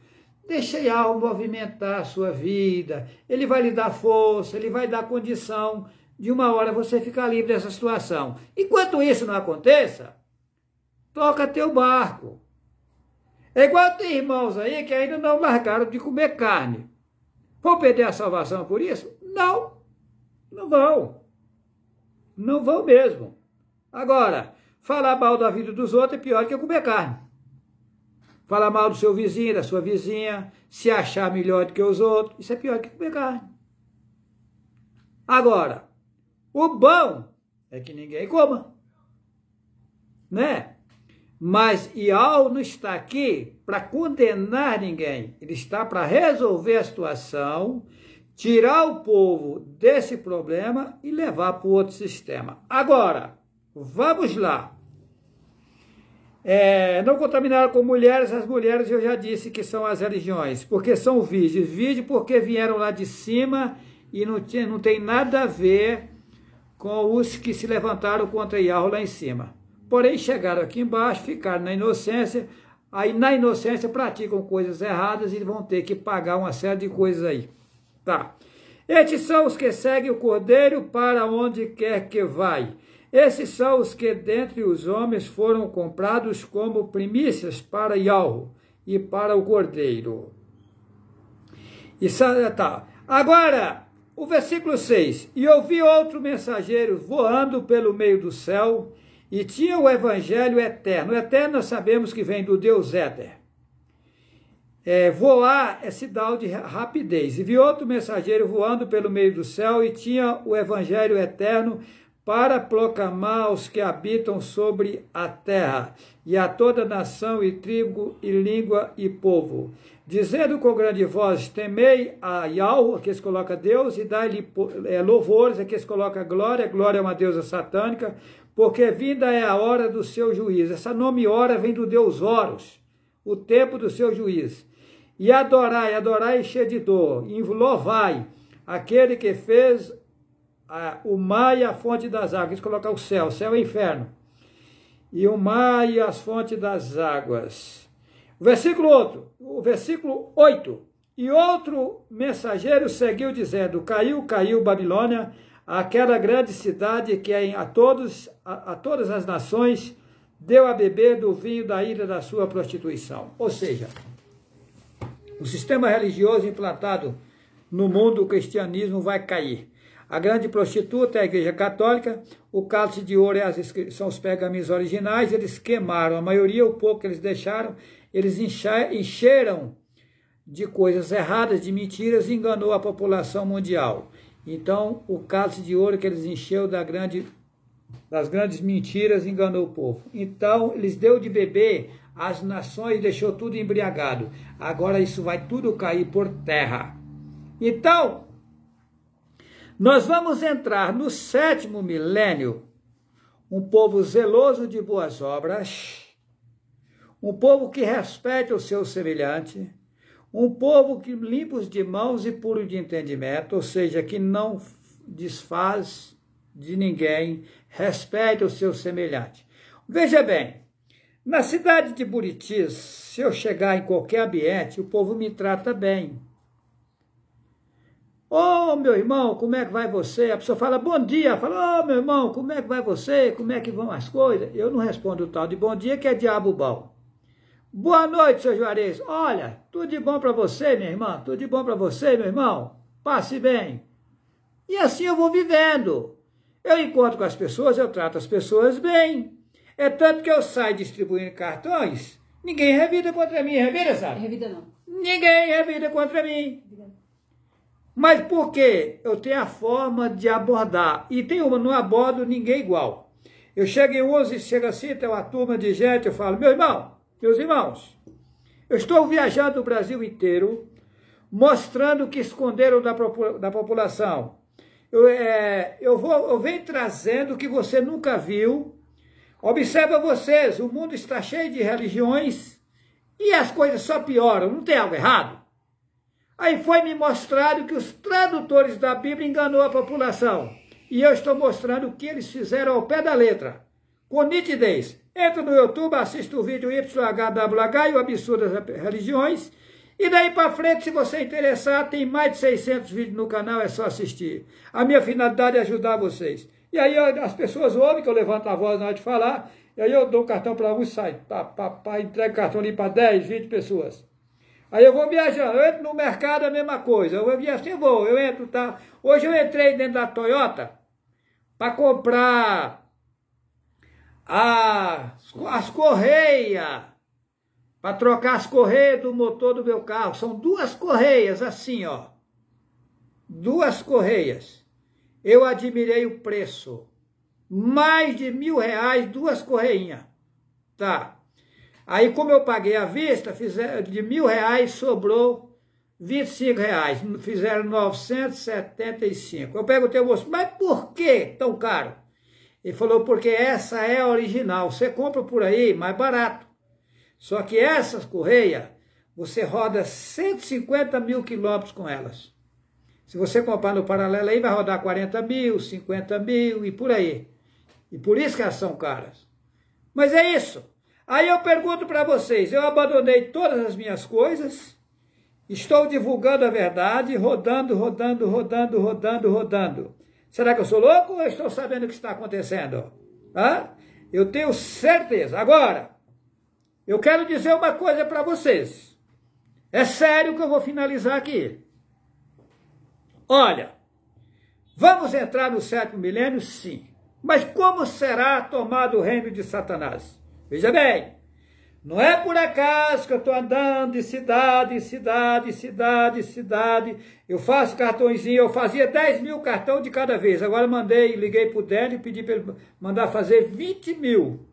Deixa Ial movimentar a sua vida. Ele vai lhe dar força, ele vai dar condição de uma hora você ficar livre dessa situação. Enquanto isso não aconteça, toca teu barco. É igual tem irmãos aí que ainda não largaram de comer carne. Vão perder a salvação por isso? Não, não vão. Não vão mesmo. Agora, falar mal da vida dos outros é pior que comer carne. Falar mal do seu vizinho, da sua vizinha, se achar melhor do que os outros, isso é pior que comer carne. Agora, o bom é que ninguém coma, né? Mas Ial não está aqui para condenar ninguém. Ele está para resolver a situação, tirar o povo desse problema e levar para o outro sistema. Agora, vamos lá. Não contaminar com mulheres, as mulheres eu já disse que são as religiões, porque são virgens. Virgem porque vieram lá de cima e não tem nada a ver com os que se levantaram contra Ial lá em cima. Porém, chegaram aqui embaixo, ficaram na inocência, aí na inocência praticam coisas erradas e vão ter que pagar uma série de coisas aí. Tá. Estes são os que seguem o Cordeiro para onde quer que vai. Esses são os que dentre os homens foram comprados como primícias para Ial e para o Cordeiro. Tá. Agora, o versículo 6. E ouvi outro mensageiro voando pelo meio do céu, e tinha o evangelho eterno. O eterno nós sabemos que vem do Deus éter. Voar é sinal de rapidez. E vi outro mensageiro voando pelo meio do céu e tinha o evangelho eterno para proclamar aos que habitam sobre a terra, e a toda nação, e tribo, e língua, e povo, dizendo com grande voz, temei a Yahweh, aqui se coloca Deus, e dai-lhe louvores, aqui se coloca glória, glória é uma deusa satânica, porque vinda é a hora do seu juízo. Esse nome hora vem do Deus Horus, o tempo do seu juízo. E adorai, adorai cheio de dor, e louvai aquele que fez o mar e a fonte das águas. Isso coloca o céu é o inferno. E o mar e as fontes das águas. O versículo 8. E outro mensageiro seguiu dizendo, caiu, caiu Babilônia, aquela grande cidade que a todas as nações deu a beber do vinho da ira da sua prostituição. Ou seja, o sistema religioso implantado no mundo, o cristianismo vai cair. A grande prostituta é a Igreja Católica, o cálice de ouro são os pergaminhos originais, eles queimaram a maioria, o pouco que eles deixaram, eles encheram de coisas erradas, de mentiras, e enganou a população mundial. Então, o cálice de ouro que eles encheu das grandes mentiras enganou o povo. Então, eles deu de beber às nações e deixou tudo embriagado. Agora isso vai tudo cair por terra. Então, nós vamos entrar no 7º milênio, um povo zeloso de boas obras, um povo que respeita o seu semelhante, um povo que limpo de mãos e puro de entendimento, ou seja, que não desfaz de ninguém, respeita o seu semelhante. Veja bem, na cidade de Buritis, se eu chegar em qualquer ambiente, o povo me trata bem. Ô, meu irmão, como é que vai você? A pessoa fala, bom dia. Fala, ô, meu irmão, como é que vai você? Como é que vão as coisas? Eu não respondo o tal de bom dia, que é diabo bom. Boa noite, seu Juarez. Olha, tudo de bom para você, minha irmã. Tudo de bom para você, meu irmão. Passe bem. E assim eu vou vivendo. Eu encontro com as pessoas, eu trato as pessoas bem. É tanto que eu saio distribuindo cartões, ninguém revida contra mim. Revida, sabe? Revida não. Ninguém revida contra mim. Mas por quê? Eu tenho a forma de abordar. E não abordo ninguém igual. Eu chego em 11, chega assim, tem uma turma de gente, eu falo, meus irmãos, eu estou viajando o Brasil inteiro, mostrando o que esconderam da população. Eu venho trazendo o que você nunca viu. Observa vocês, o mundo está cheio de religiões e as coisas só pioram, não tem algo errado? Aí foi me mostrado que os tradutores da Bíblia enganou a população. E eu estou mostrando o que eles fizeram ao pé da letra, com nitidez. Entra no YouTube, assista o vídeo YHWH e o Absurdo das Religiões. E daí para frente, se você interessar, tem mais de 600 vídeos no canal, é só assistir. A minha finalidade é ajudar vocês. E aí as pessoas ouvem que eu levanto a voz na hora de falar, e aí eu dou o cartão para um e sai. Entrego o cartão ali para 10, 20 pessoas. Aí eu vou viajando, eu entro no mercado, a mesma coisa. Eu vou viajando, eu entro, tá? Hoje eu entrei dentro da Toyota para comprar as correias, para trocar as correias do motor do meu carro. São 2 correias assim, ó. 2 correias. Eu admirei o preço. Mais de R$1.000, 2 correinhas. Tá. Aí, como eu paguei à vista, de R$1.000 sobrou R$25. Fizeram 975. Eu perguntei ao moço, mas por que tão caro? Ele falou, porque essa é a original. Você compra por aí, mais barato. Só que essas correias, você roda 150 mil quilômetros com elas. Se você comprar no paralelo aí, vai rodar 40 mil, 50 mil e por aí. E por isso que elas são caras. Mas é isso. Aí eu pergunto para vocês, eu abandonei todas as minhas coisas, estou divulgando a verdade, rodando. Será que eu sou louco ou eu estou sabendo o que está acontecendo? Eu tenho certeza. Agora, eu quero dizer uma coisa para vocês. É sério que eu vou finalizar aqui. Olha, vamos entrar no 7º milênio? Sim. Mas como será tomado o reino de Satanás? Veja bem, Não é por acaso que eu estou andando de cidade em cidade, eu faço cartõezinho, eu fazia 10 mil cartão de cada vez, agora liguei para o Délio e pedi para ele mandar fazer 20 mil.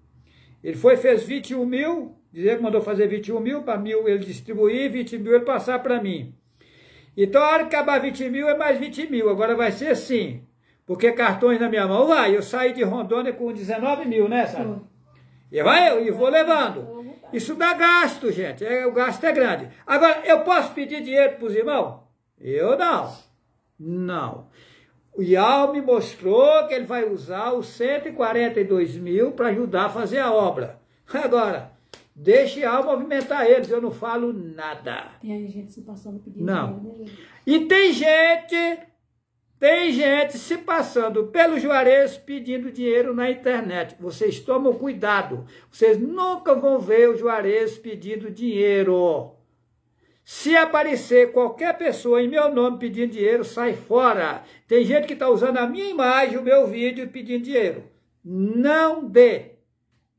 Ele fez 21 mil, dizer que mandou fazer 21 mil, para 1.000 ele distribuir, 20 mil ele passar para mim. Então a hora que acabar 20 mil é mais 20 mil, agora vai ser assim, porque cartões na minha mão, eu saí de Rondônia com 19 mil, né, sabe? E vou levando. Isso dá gasto, gente. O gasto é grande. Agora, eu posso pedir dinheiro para os irmãos? Eu não. Não. O IAL me mostrou que ele vai usar os 142 mil para ajudar a fazer a obra. Agora, deixe IAL movimentar eles. Eu não falo nada. Tem gente se passando pedindo não. dinheiro, né? E tem gente se passando pelo Juarez pedindo dinheiro na internet. Vocês tomam cuidado. Vocês nunca vão ver o Juarez pedindo dinheiro. Se aparecer qualquer pessoa em meu nome pedindo dinheiro, sai fora. Tem gente que está usando a minha imagem, o meu vídeo pedindo dinheiro. Não dê.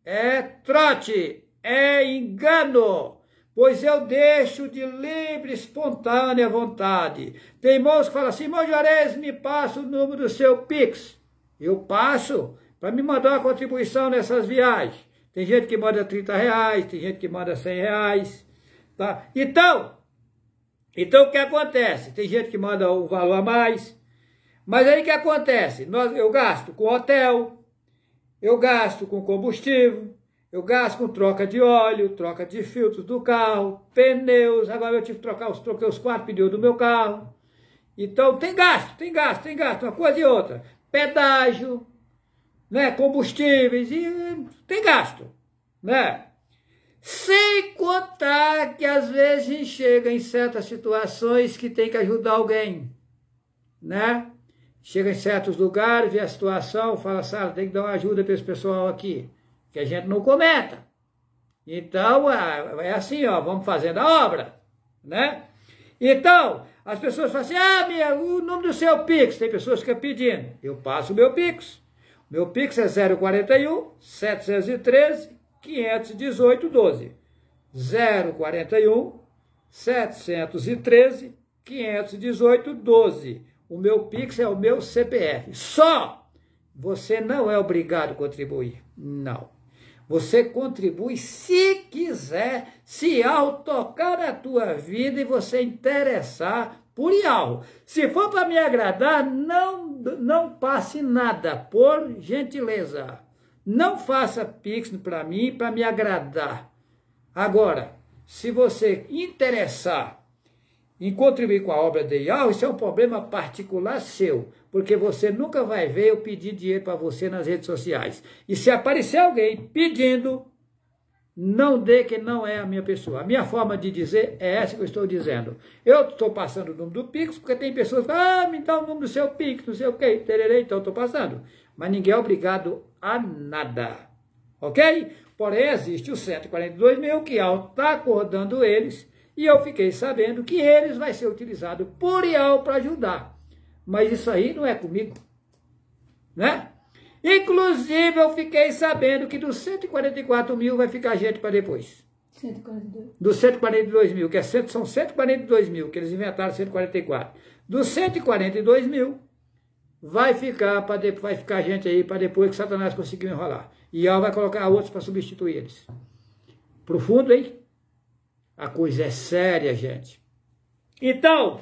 É trote. É engano. Pois eu deixo de livre, espontânea vontade. Tem irmãos que falam assim, irmão Juarez, me passa o número do seu Pix. Eu passo para me mandar uma contribuição nessas viagens. Tem gente que manda R$30, tem gente que manda R$100. Tá? Então o que acontece? Tem gente que manda um valor a mais. Mas aí o que acontece? Eu gasto com hotel, eu gasto com combustível, eu gasto com troca de óleo, troca de filtros do carro, pneus. Agora eu tive que troquei os 4 pneus do meu carro. Então tem gasto, uma coisa e outra. Pedágio, né, combustíveis, e tem gasto, né? Sem contar que às vezes a gente chega em certas situações que tem que ajudar alguém, né? Chega em certos lugares, vê a situação, fala, Sara, tem que dar uma ajuda para esse pessoal aqui. Que a gente não comenta. Então, é assim, ó, vamos fazendo a obra, né? Então, as pessoas falam assim, o nome do seu Pix, tem pessoas que ficam pedindo. Eu passo o meu Pix. Meu Pix é 041 713 518 12. 041 713 518 12. O meu Pix é o meu CPF. Só! Você não é obrigado a contribuir. Não. Você contribui se quiser, se algo tocar na tua vida e você interessar por algo. Se for para me agradar, não passe nada, por gentileza. Não faça Pix para mim, para me agradar. Agora, se você interessar em contribuir com a obra de IAL, isso é um problema particular seu, porque você nunca vai ver eu pedir dinheiro para você nas redes sociais. E se aparecer alguém pedindo, não dê que não é a minha pessoa. A minha forma de dizer é essa que eu estou dizendo. Eu estou passando o número do Pix, porque tem pessoas que falam, me dá o número do seu Pix, não sei o quê, tererê, então eu estou passando. Mas ninguém é obrigado a nada, ok? Porém, existe os 142 mil que IAL está acordando eles, e eu fiquei sabendo que eles vai ser utilizado por IAL para ajudar. Mas isso aí não é comigo, né? Inclusive, eu fiquei sabendo que dos 144 mil vai ficar gente para depois. 142. Dos 142 mil, que são 142 mil, que eles inventaram 144. Dos 142 mil, vai ficar gente aí para depois que Satanás conseguiu enrolar. E IAL vai colocar outros para substituir eles. Profundo, hein? A coisa é séria, gente. Então,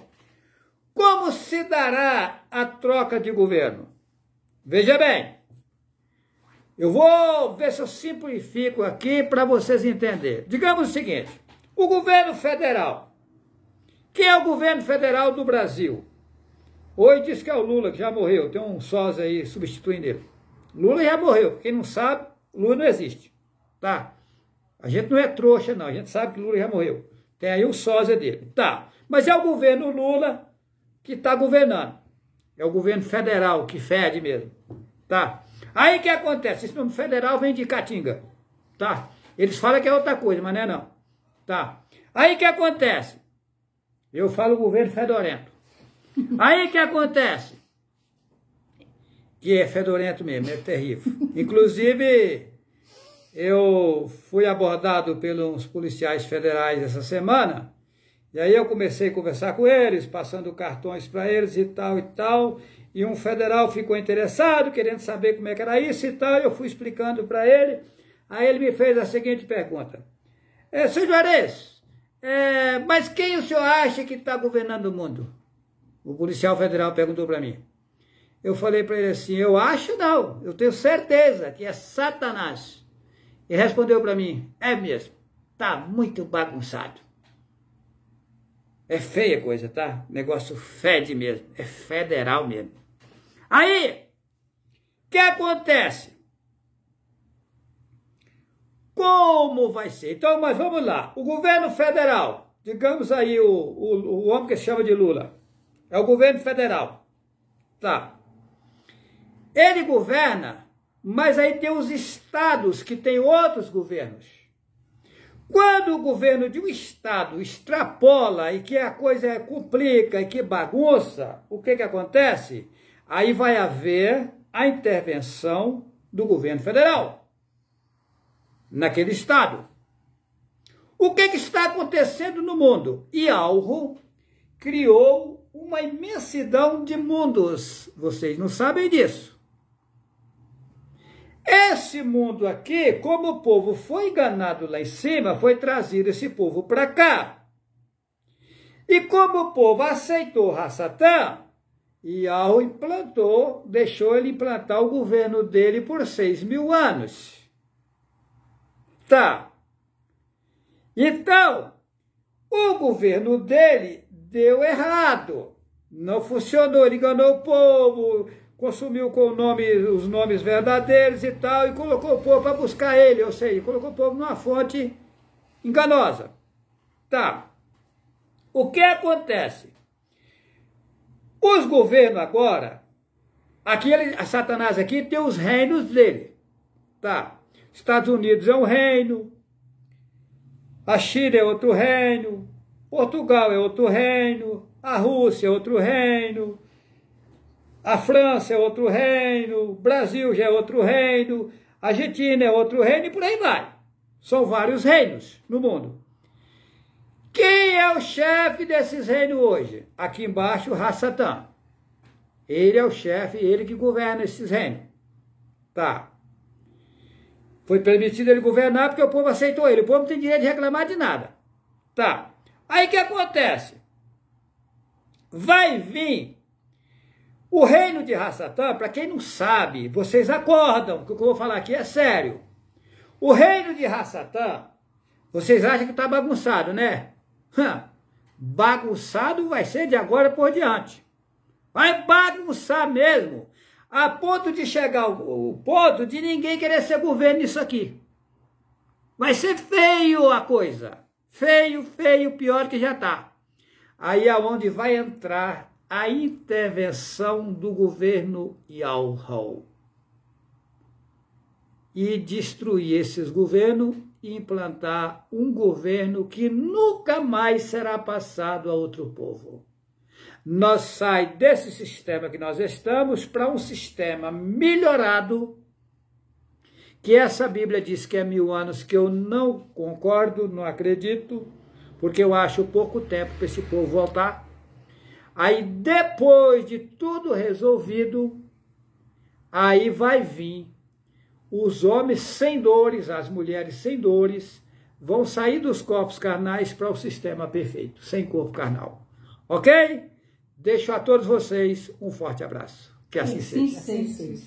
como se dará a troca de governo? Veja bem, eu vou ver se eu simplifico aqui para vocês entenderem. Digamos o seguinte, o governo federal. Quem é o governo federal do Brasil? Hoje diz que é o Lula, que já morreu. Tem um sósia aí substituindo ele. Lula já morreu. Quem não sabe, Lula não existe. Tá? A gente não é trouxa, não. A gente sabe que Lula já morreu. Tem aí o sósia dele. Tá. Mas é o governo Lula que está governando. É o governo federal, que fede mesmo. Tá? Aí o que acontece? Esse nome federal vem de Caatinga. Tá? Eles falam que é outra coisa, mas não é não. Tá? Aí o que acontece? Eu falo governo fedorento. Aí o que acontece? Que é fedorento mesmo, é terrível. Inclusive, eu fui abordado pelos policiais federais essa semana, e aí eu comecei a conversar com eles, passando cartões para eles e tal, e um federal ficou interessado, querendo saber como é que era isso e tal, eu fui explicando para ele, aí ele me fez a seguinte pergunta: Sr. Juarez, mas quem o senhor acha que está governando o mundo? O policial federal perguntou para mim. Eu falei para ele assim: eu acho não, eu tenho certeza que é Satanás. E respondeu para mim: é mesmo, tá muito bagunçado. É feia a coisa, tá? O negócio fede mesmo, é federal mesmo. Aí, o que acontece? Como vai ser? Então, mas vamos lá. O governo federal, digamos aí o homem que se chama de Lula, é o governo federal. Tá. Ele governa, mas aí tem os estados que tem outros governos. Quando o governo de um estado extrapola e que a coisa complica e que bagunça, o que acontece? Aí vai haver a intervenção do governo federal naquele estado. O que está acontecendo no mundo? Ialro criou uma imensidão de mundos. Vocês não sabem disso. Esse mundo aqui, como o povo foi enganado lá em cima, foi trazido esse povo para cá. E como o povo aceitou Ra-Satã, Ialro implantou, deixou ele implantar o governo dele por 6.000 anos. Tá. Então, o governo dele deu errado. Não funcionou, ele enganou o povo, consumiu com os nomes verdadeiros e tal, e colocou o povo para buscar ele, ou seja, colocou o povo numa fonte enganosa. Tá. O que acontece? Os governos agora, a Satanás aqui tem os reinos dele. Tá. Estados Unidos é um reino, a China é outro reino, Portugal é outro reino, a Rússia é outro reino, a França é outro reino, o Brasil já é outro reino, a Argentina é outro reino e por aí vai. São vários reinos no mundo. Quem é o chefe desses reinos hoje? Aqui embaixo, Ra-Satã. Ele é o chefe, ele que governa esses reinos. Tá. Foi permitido ele governar porque o povo aceitou ele. O povo não tem direito de reclamar de nada. Tá. Aí o que acontece? Vai vir o reino de Ra-Satã, para quem não sabe, vocês acordam, que o que eu vou falar aqui é sério. O reino de Ra-Satã, vocês acham que está bagunçado, né? Bagunçado vai ser de agora por diante. Vai bagunçar mesmo. A ponto de chegar o ponto de ninguém querer ser governo nisso aqui. Vai ser feio a coisa. Feio, feio, pior que já está. Aí é onde vai entrar a intervenção do governo Ialro. E destruir esses governos e implantar um governo que nunca mais será passado a outro povo. Nós saímos desse sistema que nós estamos para um sistema melhorado, que essa Bíblia diz que é 1000 anos, que eu não concordo, não acredito, porque eu acho pouco tempo para esse povo voltar. Aí depois de tudo resolvido, aí vai vir os homens sem dores, as mulheres sem dores, vão sair dos corpos carnais para o sistema perfeito, sem corpo carnal. Ok? Deixo a todos vocês um forte abraço. Que assim seja. Sim.